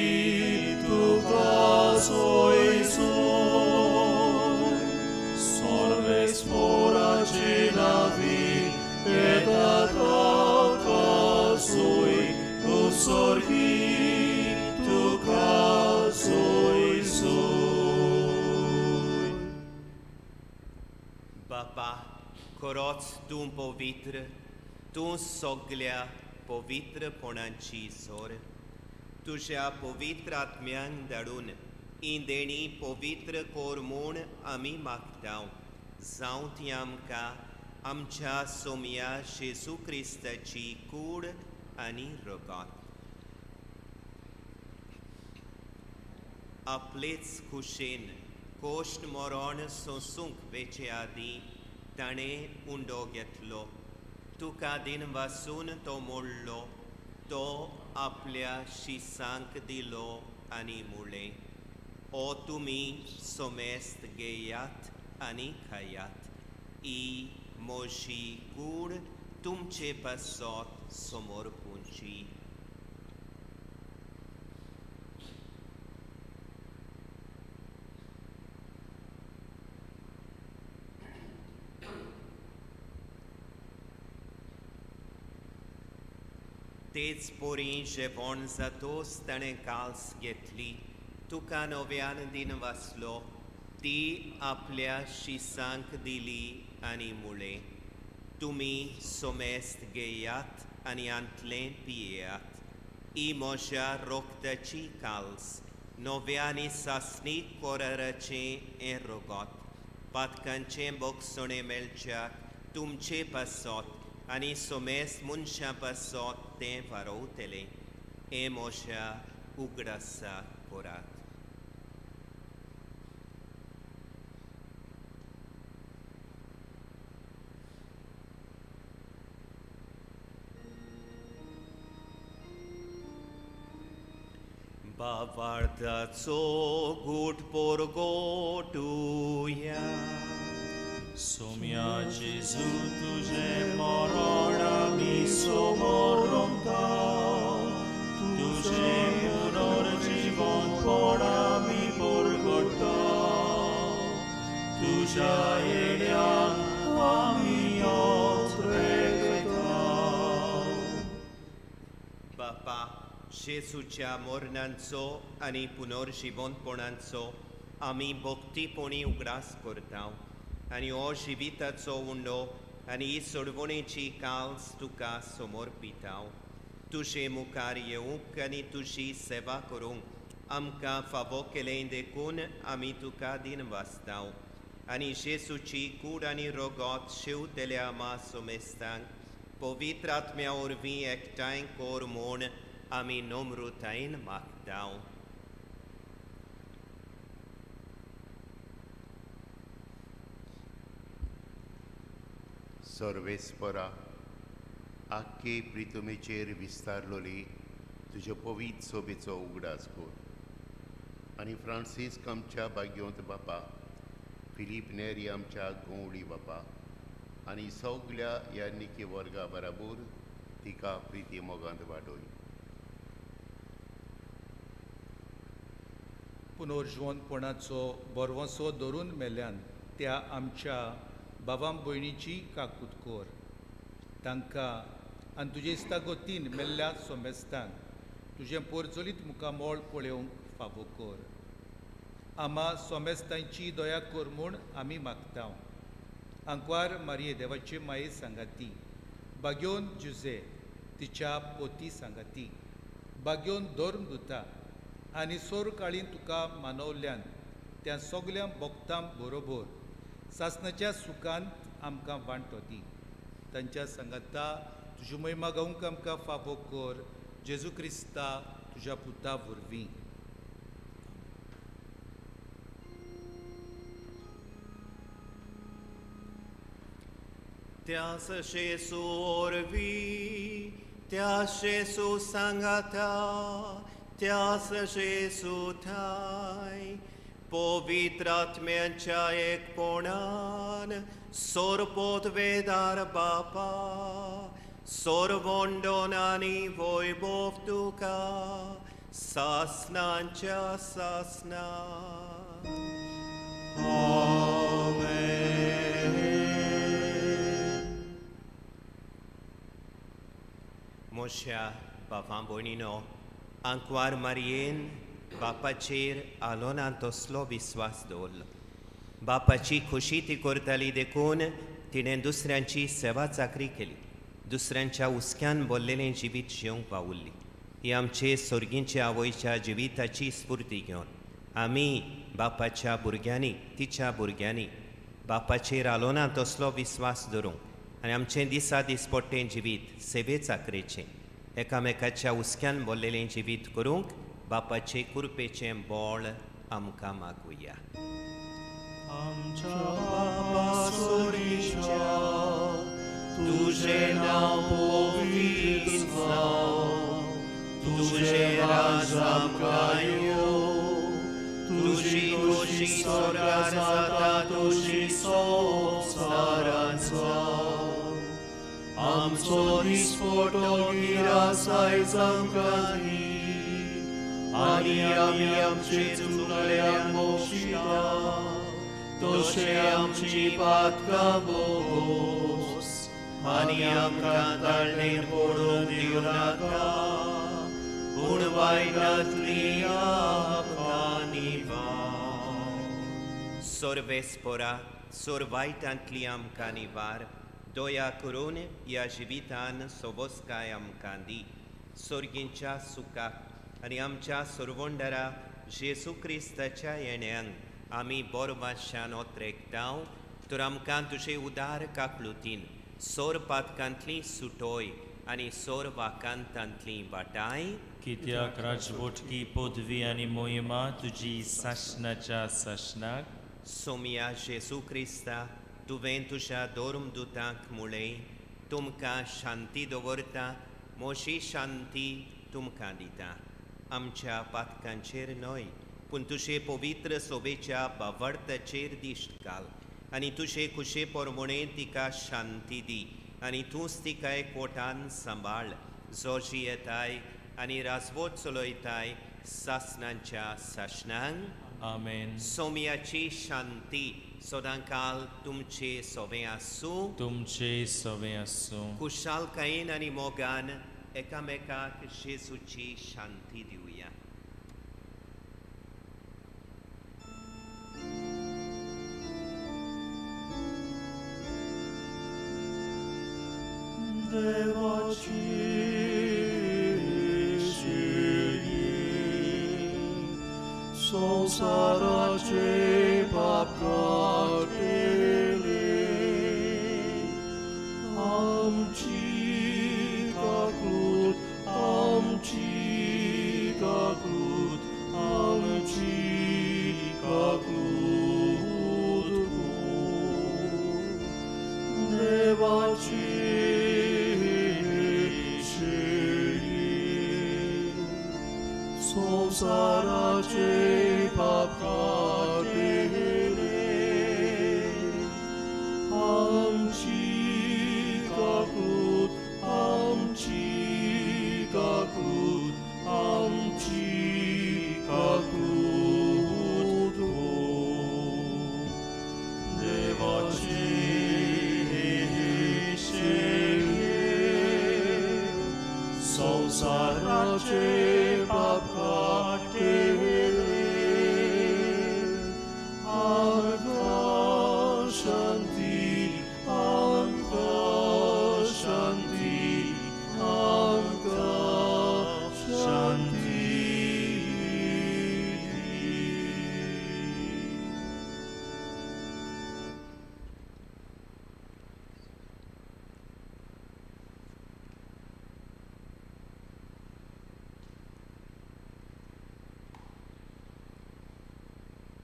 तुका सोयीसोय. सर्वेस्पराचे नावी येतात आकाशोय, उस्वर्गी तुका सोयीसोय. बापा, खरोच तूं पवित्र, तूं सगल्या पवित्रपणाची जोर. तुज्या पवित्र आत्म्यांक धाडून ही देणी पवित्र कोर म्हूण आमी मागतांव. जावं ती आमकां आमच्या सोम्या जेजू क्रिस्ताची कूड आनी रगत. आपलेच खुशेन कोश्ट मरण सोंसूंक वेचे आदीं ताणें उंडो घेतलो. तुका दिन वासून तो मोडलो, तो आपल्या शिसांक दिलो आनी मुळ्ळें. ओ तुमी सोमेस्त घेयात आनी खायात. ही मोशी कूड तुमचे पासत समोर पोंची. तेच पोरी जेवण जातोच ताणें काल्स घेतली तुका नव्यान दिन वाचलो ती आपल्या शिसांक दिली आनी मुळे तुमी सोमेस्त घेयात आनी आंतलें पियेयात ही म्हज्या रोगताची काल्स नव्यानी सासणी कोराराचें हें रोगोत पातकांचें बोगसोणें मेळच्याक तुमचे पासत आनी सोमेस्त मनशां पासत तें वारोवतलें हें म्हज्या उगडासा कोरात. Bavardaco gut porgotuja. Somia Gesù tuže moronami somoronta, tuže punor život porami porgota, tuža jelia ami odrekta. Bapa, Jesuच्या मोरणांचो आनी पुनर्जिवंतपणांचो आमी भक्तीपणी उगडास करतांव आनी हो जिविताचो उंडो आनी ही सोडवणेची काल्स तुका समर्पितांव. तुजे मुखार येवंक आनी तुजी सेवा करूंक आमकां फावो केलें देखून आमी तुका दिन वाचतांव आनी जेसूची कूड आनी रोगोत शिवतल्या आमा सोमेस्तांक पवित्र आत्म्या वरवीं एकठांय कोर म्हूण आमी नम्रतायेन मागतांव. सर्वेस्परा आख्खे प्रितमेचेर विस्तारलोली तुज्या पवित्र सोबेचो उगडास कर आनी फ्रांसीस्क आमच्या भाग्यवंत बापा फिलीप नेरी आमच्या गोवडी बापा आनी सगल्या ह्या निके वर्गा बराबर तिका प्रिती मोगांत वाडोय. पुनर्जिवंतपणाचो बरवंसो धरून मेल्यान त्या आमच्या बाबां भयणीची काकूट कर तांकां आनी तुजे इस्तागोतीन मेल्ल्या सोमेस्तांक तुजें पोरचोलीत मुखामोळ पळोवंक फावो कर. आमा सोमेस्तांची दया कर म्हूण आमी मागतांव. आंकवार मारये देवाचे माये सांगाती बाग्योन जुजे तिच्या पोती सांगाती बाग्योन धर्मदुता आनी सोर काळीन तुका मानवल्यान त्या सगल्या भक्तां बरोबर सासणाच्या सुखांत आमकां वांटो दी. तांच्या सांगाता तुजी महिमा गावंक आमकां फावो कर जेजू क्रिस्ता तुज्या पुता वरवीं. त्या Jesu orvi, त्या Jesu sangata, त्या Jesu thai, पवित्रात्म्यांच्या एकपणान सोरपोत वेदार बापा, सोरवोंडोन आनी वैभव तुका, सासनांच्या सासना. मोशा बापां भयणीनो आंकवार मारयेन बापाचेर आलोनान तसलो विस्वास दवरलो. बापाची खुशी ती करताली देखून तिणें दुसऱ्यांची सेवा चाकरी केली. दुसऱ्यांच्या हुस्क्यान भरलेलें जिवीत जिवंक पावुल्ली. ही आमचे सर्गींच्या आवयच्या जिविताची स्फूर्ती घेवन आमी बापाच्या भुरग्यांनी तिच्या भुरग्यांनी बापाचेर आलोनान तसलो विस्वास धरूंक आनी आमचें दिसा दीस पडटें जिवीत सेवे चाकरेचें एकामेकाच्या हुस्क्यान भरलेलें जिवीत करूंक बापाचे कृपेचें बोळ आमकां मागुया. आमच्या बापा सोरीच्या तुझें नांव पवित्र जावं, तुझें राज आमकां येवं, तुजी खोशी स्वर्गार जाता तशी संवसारांत जावं. आमचो दिसपटो गिरास आयज आमकां दी आनी आमी आमचे चुकल्यांक बक्षिता तशें आमची पातकां बोगोस आनी आमकां ताळणेर पडून दिवं नाका पूण वायटांतली आमकां निवार. सोर्वेस्पोरा सोर वायटांतली आमकां निवार. दोया करून ह्या जिवितान सोबोसकाय आमकां दी. सोर्गींच्या सुखाक आनी आमच्या सोर्वोंडरा जेजू क्रिस्ताच्या येण्याक आमी बोरमाशान ओत्रेकतांव तर आमकां तुजे उदार काकलुतीन सोर पातकांतली सुटोय आनी सोर वाकांतांतली वाटाय. कित्याक राजवटकी पदवी आनी मोहिमा तुजी सासणाच्या सासणाक. सोम्या जेजू क्रिस्ता तुवें तुज्या दोर्मदुतांक मुळय तुमकां शांती दवरता मोशी शांती तुमकां दिता. आमच्या पातकांचेर न्हय पूण तुजे पवित्र सोबेच्या बावर्ताचेर दिश्ट घाल आनी तुजे कुशे पोरमोणे तिका शांती दी आनी तूंच तिका एकवटान सांबाळ जो जी येताय आनी राजवट चलयताय सासणांच्या सासणांक. आमेन. सोम्याची शांती सदांकाल तुमचे सोबे आसूं. तुमचे सवे आसूं. खुशालकायेन आनी मोगान एकामेकाक जेजूची शांती दिवया. देवाची संसाराचे पाप काटेले आमची काकूत आमची काकूत आमची काकूत देवाची संसाराचे पाप काटेले आमची काकूत आमची काकूत आमची काकूत देवाची संसाराचे पाप काटेले आमकां शांती आमकां शांती आमकां शांती.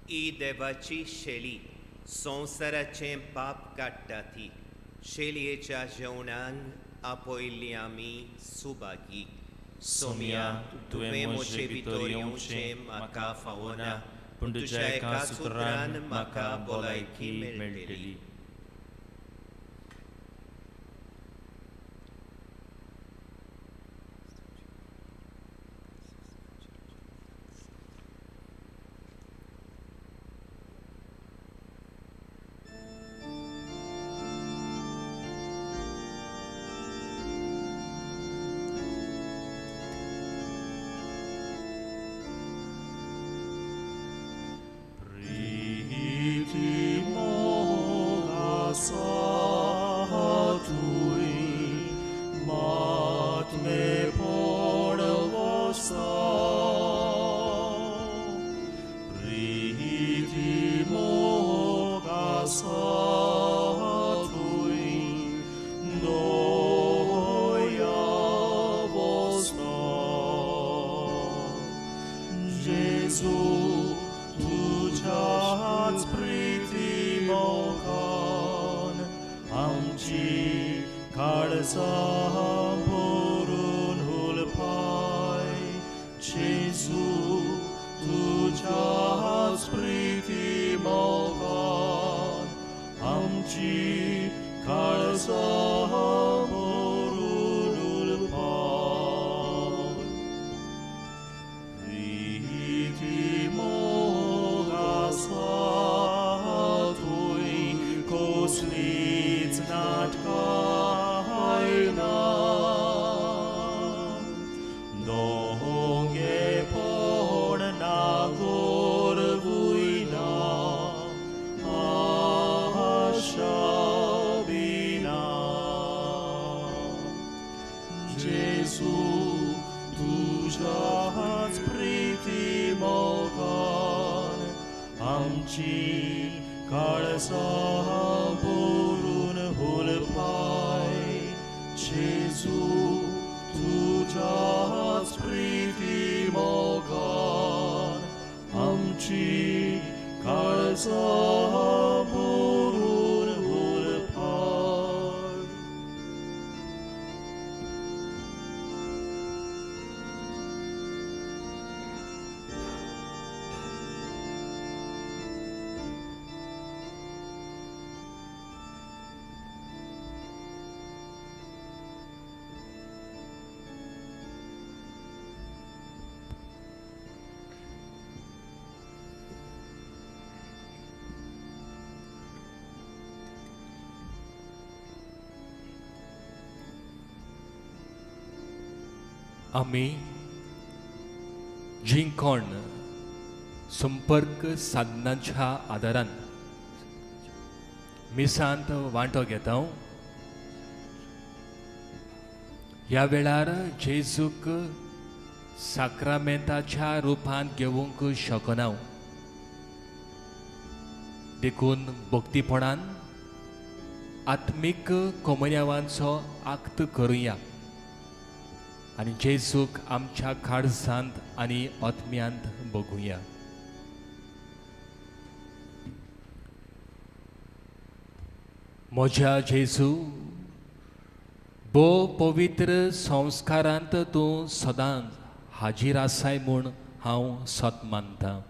ही देवाची शेली संवसाराचें पाप काडटा ती. शेलयेच्या जेवणांक आपयल्ली आमी सुभागी. सोम्या तुवें म्हजे भितर येवचें म्हाका फावना पूण तुज्या एका सुत्रान म्हाका भलायकी मेळटली. Sleets not God. आमची काळजा भरून हुलपाय जेजू तुझ्याच प्रीती मोगान आमची काळजा भरून हुलपाय. आमी जिंकोण संपर्क साधनांच्या आदारान मिसांत वांटो घेता. ह्या वेळार जेजूक साक्रामेंताच्या रुपान घेवंक शकना, देखून भक्तीपणान आत्मीक कोमन्यावांचो आक्त करुया आनी जेजूक आमच्या काळजांत आनी आत्म्यांत बघुया. म्हज्या जेजू, भोव पवित्र संस्कारांत तूं सदांच हाजीर आसाय म्हूण हांव सत मानतां.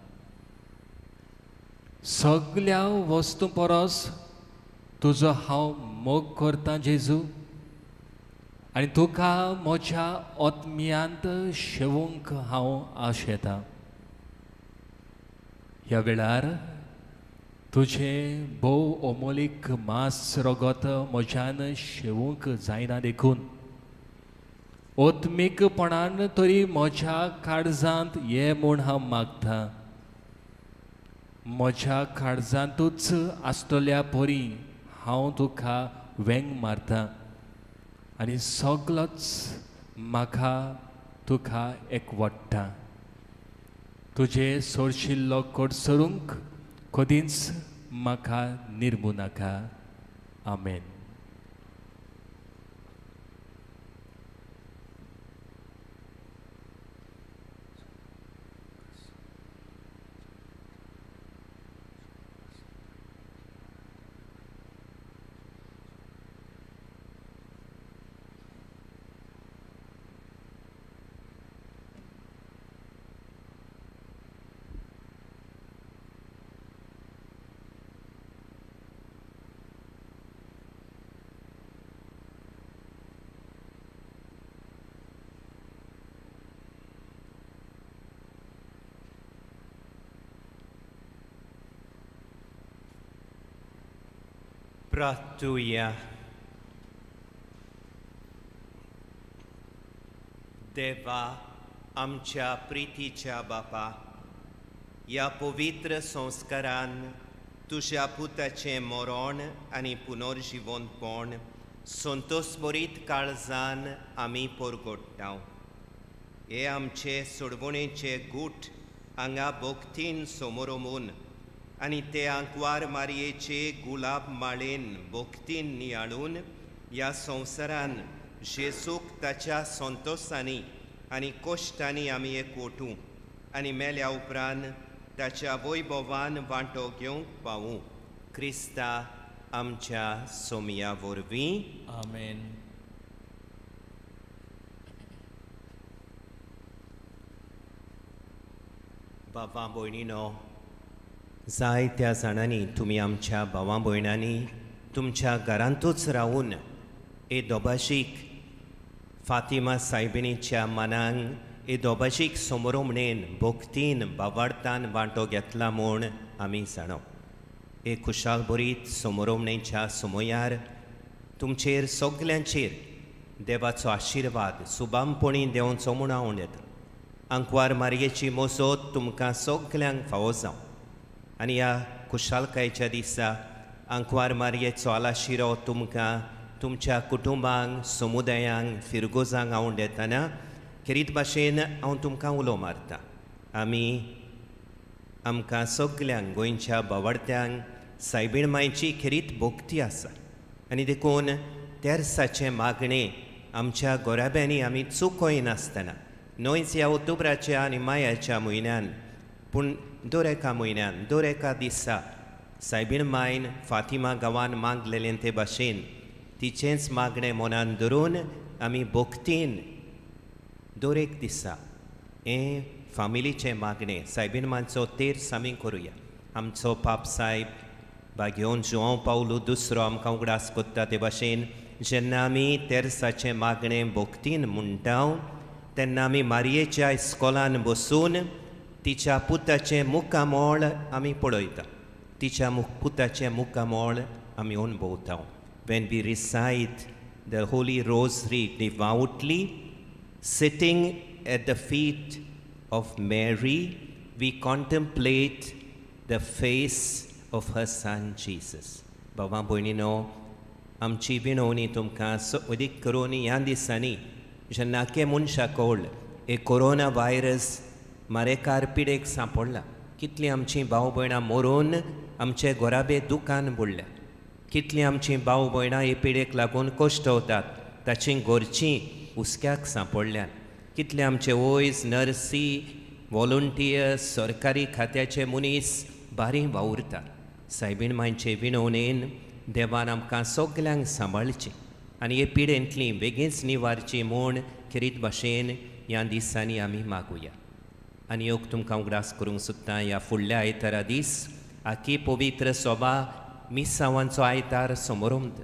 सगळ्या वस्तू परस तुजो हांव मोग करतां जेजू, आनी तुका म्हज्या आत्म्यांत शेवूंक हांव आशेतां. ह्या वेळार तुजें भोव अमोलीक मास रगत म्हज्यान शेवूंक जायना, देखून आत्मीकपणान तरी म्हज्या काळजांत ये म्हूण हांव मागतां. म्हज्या काळजांतूच आसतल्या परी हांव तुका वेंग मारतां आनी सगळोच म्हाका तुका एकवट्टा. तुजे सोडशिल्लो कोडसरूंक कधीच म्हाका निर्मू नाका. आमेन. प्रार्थूया. देवा आमच्या प्रितीच्या बापा, ह्या पवित्र संस्कारान तुज्या पुताचें मरण आनी पुनर्जिवनपण संतोषभरीत काळजान आमी परगट्टा. हे आमचे सोडवणेचे गूट हांगा भोगतीन समोरमून आनी ते आंकवार मारयेचे गुलाब माळेन भोगतीन नियाळून ह्या संवसारान जेजूक ताच्या संतोषांनी आनी कोश्टांनी आमी एकवटूं आनी मेल्या उपरांत ताच्या वैभवान वांटो घेवंक पावूं. क्रिस्ता आमच्या सोमया वरवीं. आमेन. बाबा भयणीनो, जायत्या जाणांनी तुमी आमच्या भावां भयणांनी तुमच्या घरांतूच रावून हे दोबाशीक फातिमा सायबिणीच्या मनांक हे दोबाशीक समोरमणेन भोगतीन भावार्थान वांटो घेतला म्हूण आमी जाणो. हे खुशाल बरीत समोरमणेच्या समयार तुमचेर सगल्यांचेर देवाचो आशिर्वाद सुबामपणी देंवचो म्हूण हांव उणयतां. आंकवार मारयेची मोसत तुमकां सगल्यांक फावो जावं आनी ह्या खुशालकायेच्या दिसा आंकवार मारयेचो आलाशिरो तुमकां तुमच्या कुटुंबांक समुदायांक फिरगोजांक हांव उणयतना खेरीत भाशेन हांव तुमकां उलो मारतां. आमी आमकां सगल्यांक गोंयच्या बावडत्यांक सायबीण मांयची खरीत भोगती आसा आनी देखून तेर्साचे मागणे आमच्या गोराब्यांनी आमी चुकोय नासतना नोयच ह्या ऑक्टोबराच्या आनी मायाच्या म्हयन्यान पूण दर एका म्हयन्यान दर एका दिसा सायबीण मायन फातिमा गांवान मागलेलें ते भाशेन तिचेंच मागणें मनान धरून आमी भोगतीन दर एक दिसा हें फामिलीचें मागणें सायबीण मांचो तेर्स आमी करुया. आमचो पाप सायब बागेवन जुआंव पावलो दुसरो आमकां उगडास कोत्ता ते भाशेन जेन्ना आमी तेर्साचें मागणें भोगतीन म्हणटा तेन्ना आमी मारयेच्या इस्कॉलान बसून तिच्या पुताचें मुखामोळ आमी पळयता तिच्या पुताचें मुखामोळ आमी अणभवता. When we recite the Holy Rosary devoutly, sitting at the feet of Mary, we contemplate the face of her son Jesus. Baba Boinino, आमची विनवणी तुमकां अदीक करून ह्या दिसांनी जेन्ना आख्खे मनशाकोळ हे कोरोना व्हायरस मारेकार पिडेक सांपडला कितलीं आमचीं भाव भयणां मरून आमचे गोराबे दुकान बुडल्या कितलीं आमचीं भाव भयणां हे पिडेक लागून कोश्टवतात ताचीं घरचीं हुस्क्याक सांपडल्यात कितले आमचे वॉयस नर्सी वॉलंटियर्स सरकारी खात्याचे मनीस बारी वावुरतात सायबीण मांयचे विनवणेन देवान आमकां सगल्यांक सांबाळचें आनी हे पिडेंतलीं बेगीनच निवारची म्हूण खरीत भाशेन ह्या दिसांनी आमी मागुया. आनी योग तुमकां उगडास करूंक सोदता ह्या फुडल्या आयतारा दीस आख्खी पवित्र सभा मिसांवांचो आयतार समारंभ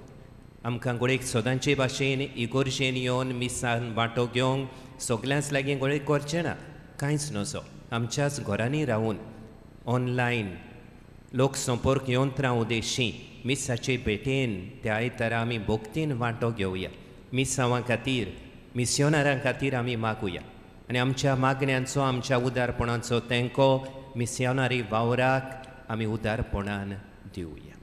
आमकां गोडेक सदांचे भाशेन इगोर्जेन येवन मिसान वांटो घेवंक सगल्यांच लागीं गोडेक करचें ना कांयच नजो आमच्याच घरांनी रावून ऑनलायन लोक संपर्क यंत्रां उदेशी मिसाचे भेटेन त्या आयतारा आमी भोगतीन वांटो घेवया. मिसांवां खातीर मिस्योनारां खातीर आमी मागुया आनी आमच्या मागण्यांचो आमच्या उदारपणाचो तेंको मिस्योनारी वावराक आमी उदारपणान दिवया.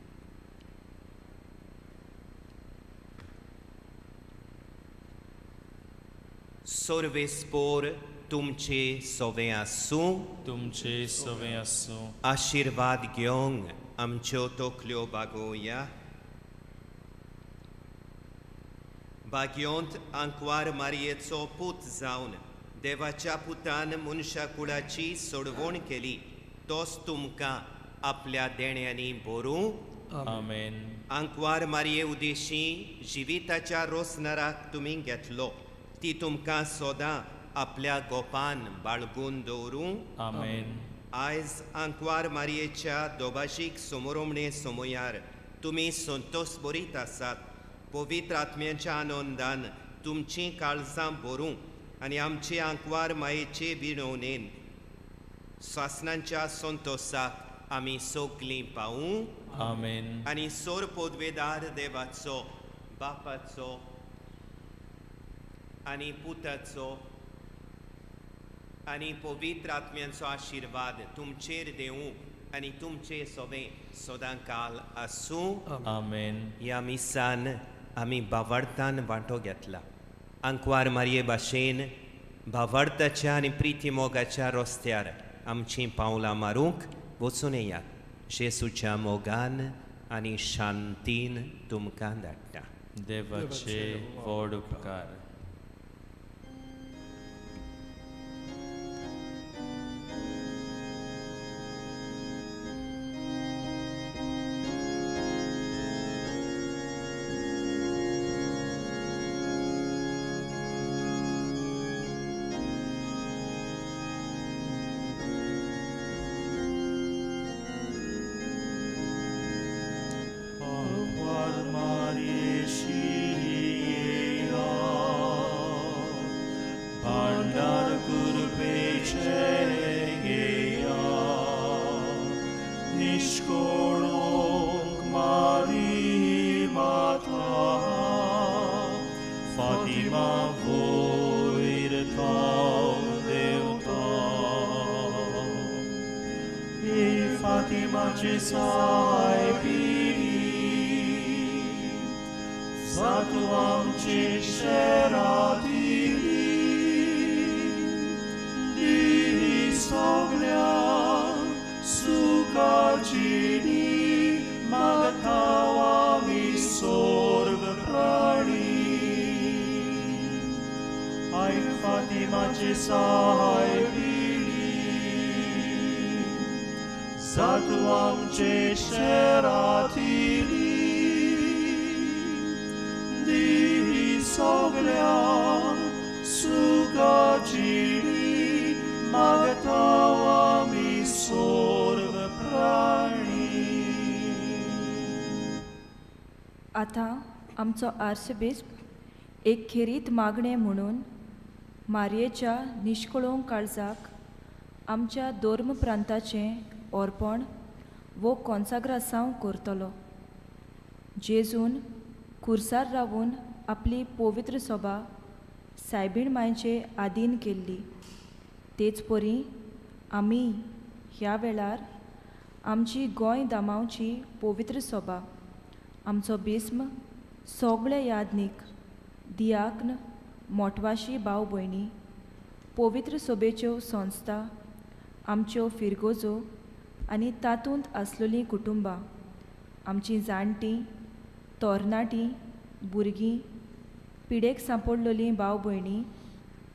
सर्वेस्पोर तुमचे सोवे आसूं तुमचे सवे आसूं आशिर्वाद घेवंक आमच्यो तोखल्यो बागोवया. बागयोंत आंकवार मारयेचो पूत जावन देवाच्या पुतान मनशा कुळाची सोडवण केली तोच तुमकां आपल्या देण्यांनी भरूं. आमेन. आंकवार मारये उदेशी जिविताच्या रोसनाराक तुमी घेतलो ती तुमकां सोदां आपल्या गोपान बाळगून दवरूं. आमेन. आयज आंकवार मारयेच्या दोबाशीक समोरमणे समयार तुमी संतोश बरीत आसात पवित्र आत्म्याच्या आनंदान तुमचीं काळजां भरूं आनी आमचे आंकवार मायेचे विणवणेन स्वासनांच्या संतोशाक आमी सगलीं पावूं. आमेन. आनी सोर पोदवेदार देवाचो बापाचो आनी पुताचो आनी पवित्र आत्म्यांचो आशिर्वाद तुमचेर देवूं आनी तुमचे सोबे सदां काल आसूं. आमेन. ह्या मिसान आमी भावार्थान वांटो घेतला. आंकवार मारये भाशेन भावार्थाच्या आनी प्रिती मोगाच्या रस्त्यार आमचीं पावलां मारूंक वचून येयात. जेसूच्या मोगान आनी शांतीन तुमकां धाडटा. देवाचे व्हड उपकार. सायबिणी जातू आमचे शहरांतली दी सगळ्यांक सुखाची मागता आमी सोर्ग प्राणी. आतां आमचो आर्चबिस्प एक खेरीत मागणें म्हणून मारयेच्या निश्कळोवंक काळजाक आमच्या दोर्म प्रांताचें ओरपण वो कॉन्साग्रासांव करतलो. जेजून खुर्सार रावून आपली पवित्र सभा सायबीण मांयचे आधीन केल्ली, तेच परी आमी ह्या वेळार आमची गोंय दामांवची पवित्र सभा, आमचो बिस्म, सगळे यादनीक, दियाक्न, मोटवाशी भाव भयणी, पवित्र सभेच्यो संस्था, आमच्यो फिरगोजो आनी तातूंत आसलेलीं कुटुंबां, आमचीं जाणटीं, तरणाटीं, भुरगीं, पिडेक सांपडलेलीं भाव भयणी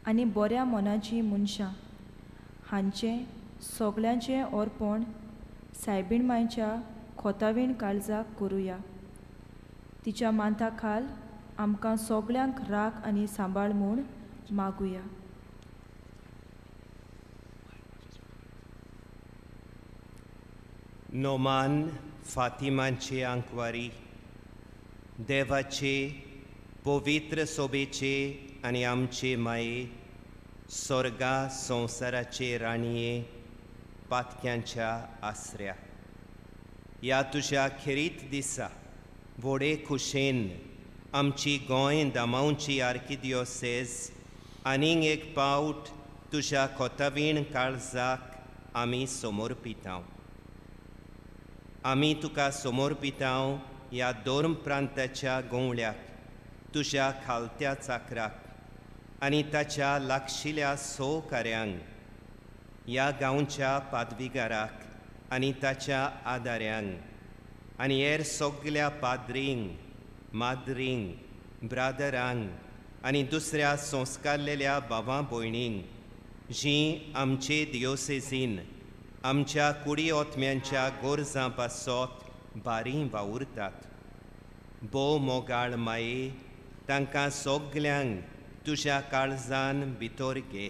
आनी बऱ्या मोनाचीं मनशां हांचें सगळ्यांचें ओरपण सायबीण मांयच्या खोतावीण काळजाक करुया. तिच्या मांता खाल आमकां सगळ्यांक राख आनी सांबाळ म्हूण मागुया. नोमान फातिमांचे आंकवारी, देवाचे पवित्र सोबेचे आनी आमचे माये, स्वर्गा संवसाराचे राणये, पातक्यांच्या आसऱ्या, ह्या तुज्या खेरीत दिसा व्हडे खुशेन आमची गोंय दामांवची आर्किदियोसेस आनीक एक पावट तुज्या खोतावीण काळजाक आमी समर्पितांव. आमी तुका समर्पितांव ह्या दोन प्रांताच्या गोवळ्याक, तुज्या खालत्या चाकराक आनी ताच्या लागशिल्ल्या सहकाऱ्यांक, ह्या गांवच्या पादविगाराक आनी ताच्या आदाऱ्यांक आनी हेर सगळ्या पाद्रींक, माद्रींक, ब्रादरांक आनी दुसऱ्या संस्कारलेल्या भावां भयणींक जीं आमचे दियोसेसीन आमच्या कुडी ओतम्यांच्या गोरजां पासत बारीं वावुरतात. भोव मोगाळ माये, तांकां सगल्यांक तुज्या काळजान भितर घे.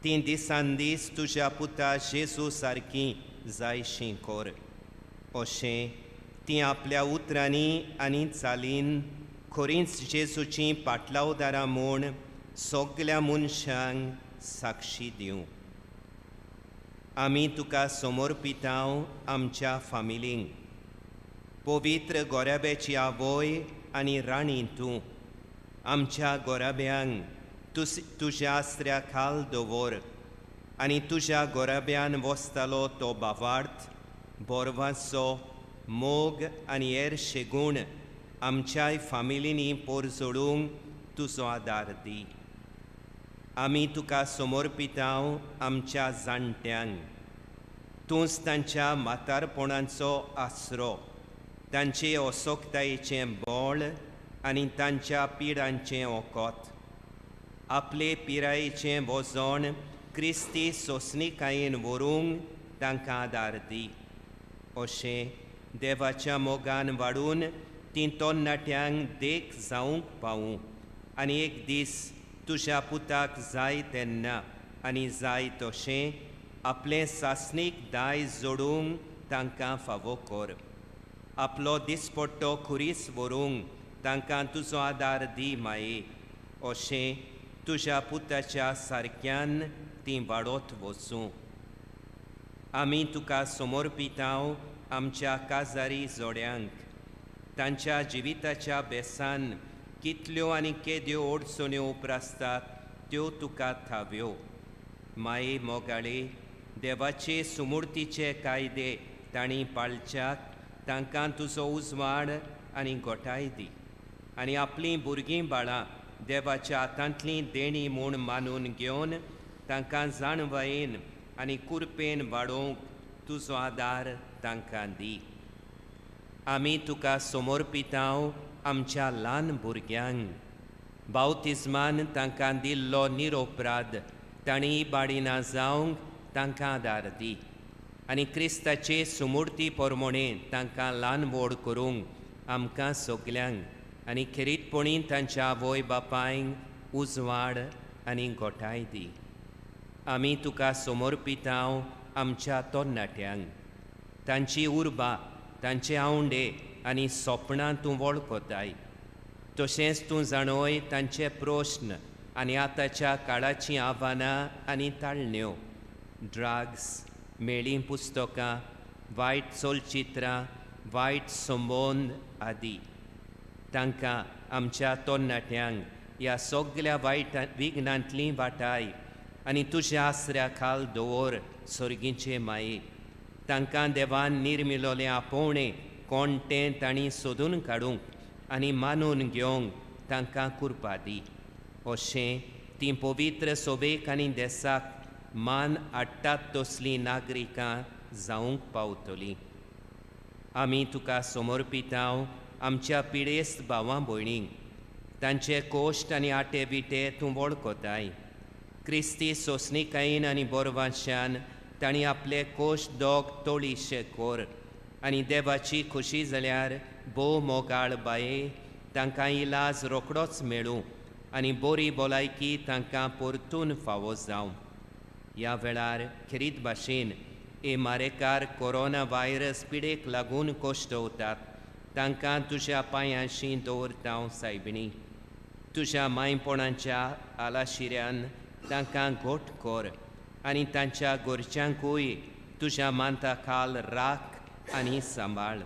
तीं दिसान दीस तुज्या पुता जेजू सारकीं जायशीं कर. अशें तीं आपल्या उतरांनी आनी चालीन खरींच जेजूचीं पाटलावदारां म्हूण सगल्या मनशांक साक्षी दिवं. आमी तुका समर्पितांव आमच्या फामिलींक. पवित्र गोराब्याची आवय आनी राणी तूं आमच्या गोराब्यांक तुज्या आसऱ्या खाल दवर आनी तुज्या गोराब्यान वसतालो तो भावार्थ, बोरवांचो, मोग आनी हेर शेगूण आमच्याय फामिलींनी पोरजोडूंक तुजो आदार दी. आमी तुका समर्पितांव आमच्या जाणट्यांक. तूंच तांच्या म्हातारपणाचो आसरो, तांचे असोकतायेचें बोळ आनी तांच्या पिडांचें ओकोत. आपले पिरायेचें वजोण क्रिस्ती सोंसणीकायेन व्हरूंक तांकां आदार दी. अशें देवाच्या मोगान वाडून तीं तरणाट्यांक देख जावंक पावूं आनी एक दीस तुज्या पुताक जाय तेन्ना आनी जाय तशें आपलें सासणीक दायज जोडूंक तांकां फावो कर. आपलो दिसपट्टो खुरीस व्हरूंक तांकां तुजो आदार दी माये. अशें तुज्या पुताच्या सारक्यान तीं वाडत वचूं. आमी तुका समर्पितांव आमच्या काजारी जोड्यांक. तांच्या जिविताच्या बेसान कितल्यो आनी केद्यो अडचण्यो उप्रासतात त्यो तुका थाव्यो. माये मोगाळे, देवाचे सुमूर्तीचे कायदे तांणी पाळच्याक तांकां तुजो उजवाड आनी घोटाय दी. आनी आपलीं भुरगीं बाळां देवाच्या हातांतलीं देणी म्हूण मानून घेवन तांकां जाणवायेन आनी कुरपेन वाडोवंक तुजो आदार तांकां दी. आमी तुका समर्पितांव आमच्या ल्हान भुरग्यांक. बावतिस्मान तांकां दिल्लो निरोपराध तांणी बाडिना जावंक तांकां आदार दी आनी क्रिस्ताचे सुमूर्ती पोरमोणे तांकां ल्हान व्हड करूंक आमकां सगल्यांक आनी खेरीतपणी तांच्या आवय बापायंक उजवाड आनी गोठाय दी. आमी तुका समर्पितांव आमच्या तरणाट्यांक, तांची उर्बा, तांचे आवंडे आनी सोपणां तूं वळखताय. तशेंच तूं जाणोय तांचे प्रश्न आनी आतांच्या काळाचीं आव्हानां आनी ताळण्यो, ड्रग्स, मेळीं पुस्तकां, वायट चलचित्रां, वायट संबंद आदी. तांकां आमच्या तरणाट्यांक ह्या सगळ्या वायट विघ्नांतलीं वाटाय आनी तुज्या आसऱ्या खाल दवर सर्गीचे माये. तांकां देवान निर्मिलोलें आपोवणें कोण तें तांणी सोदून काडूंक आनी मानून घेवंक तांकां कृपा दी. अशें तीं पवित्र सोबेक आनी देसाक मान हाडटात तसलीं नागरिकां जावंक पावतलीं. आमी तुका समर्पितांव आमच्या पिडेस्त भावां भयणींक, तांचे कोश्ट आनी आटे बिटे तूं वळखताय. क्रिस्ती सोंसणीकायेन आनी बोरवांशान तांणी आपले कोश्ट दोग तोळीशे कोर आनी देवाची खुशी जाल्यार भोव मोगाळ बाये तांकां इलाज रोखडोच मेळूं आनी बरी भलायकी तांकां परतून फावो जावं. ह्या वेळार खेरीत भाशेन मारेकार कोरोना व्हायरस पिडेक लागून कोश्टवतात तांकां तुज्या पांयांशी दवरता सायबिणी. तुज्या मायपणाच्या आलाशिऱ्यान तांकां घोट कर आनी तांच्या घरच्यांकूय तुज्या मांता खाल राख आनी सांबाळ.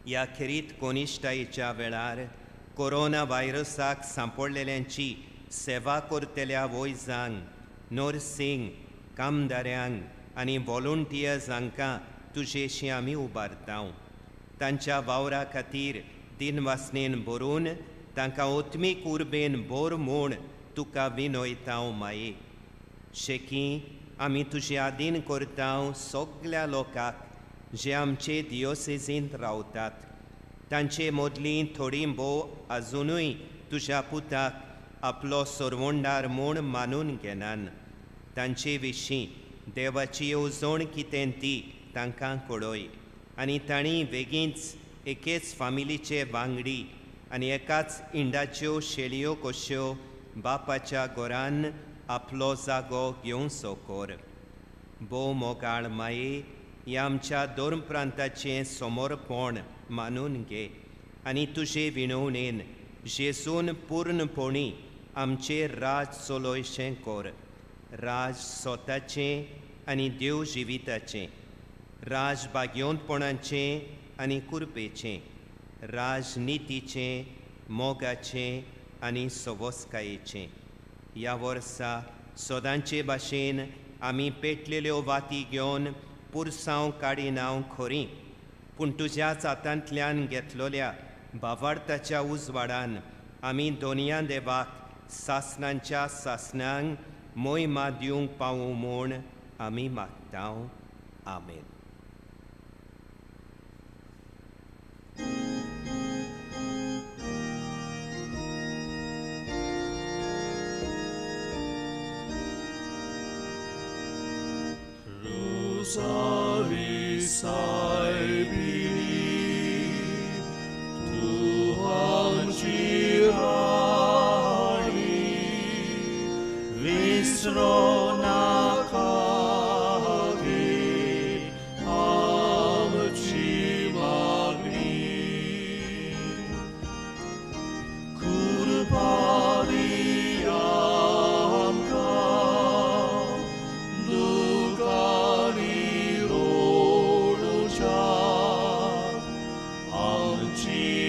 ह्या खेरीत कोनिश्टायेच्या वेळार कोरोना व्हायरसाक सांपडलेल्यांची सेवा करतल्या वैजांक, नर्सिंग, कामदाऱ्यांक आनी व्हॉलंटियर्स हांकां तुजेशी आमी उबारतांव. तांच्या वावरा खातीर दिनवासनेन भरून तांकां ओत्मीक उर्बेन भर म्हूण तुका विनयतांव माये. शेकी आमी तुजे आदीन करतांव सगळ्या लोकांक जे आमचे दियोसेजींत रावतात. तांचे मदलीं थोडीं भोव आजुनूय तुज्या पुताक आपलो सोरवोंडार म्हूण मानून घेनान. तांचे विशीं देवाची येवजण कितें ती तांकां कळय आनी तांणी बेगीनच एकेच फामिलीचे वांगडी आनी एकाच इंडाच्यो शेळयो कश्यो बापाच्या घरान आपलो जागो घेवचो कर. भोव मोगाळ माये, ह्या आमच्या दोन प्रांताचें समोरपण मानून घे आनी तुजे विणवणेन जेजून पूर्णपणी आमचेर राज चलोयशें कर. राज स्वताचें आनी देव जिविताचें, राज भाग्योंतपणाचें आनी कुरपेचें, राज नितीचें, मोगाचें आनी सवस्कायेचें. ह्या वर्सा सदांचे भाशेन आमी पेटलेल्यो वाती घेवन पुरसांव काडिनांव खरीं, पूण तुज्याच हातांतल्यान घेतलोल्या भावार्थाच्या उजवाडान आमी दोनया देवाक सासणांच्या सासणांक मोहिमा दिवंक पावूं म्हूण आमी मागतांव. आमेन. Rosavi saibini, Tuhanci rani, Visrona kage, amci magni, Kurbavi Amci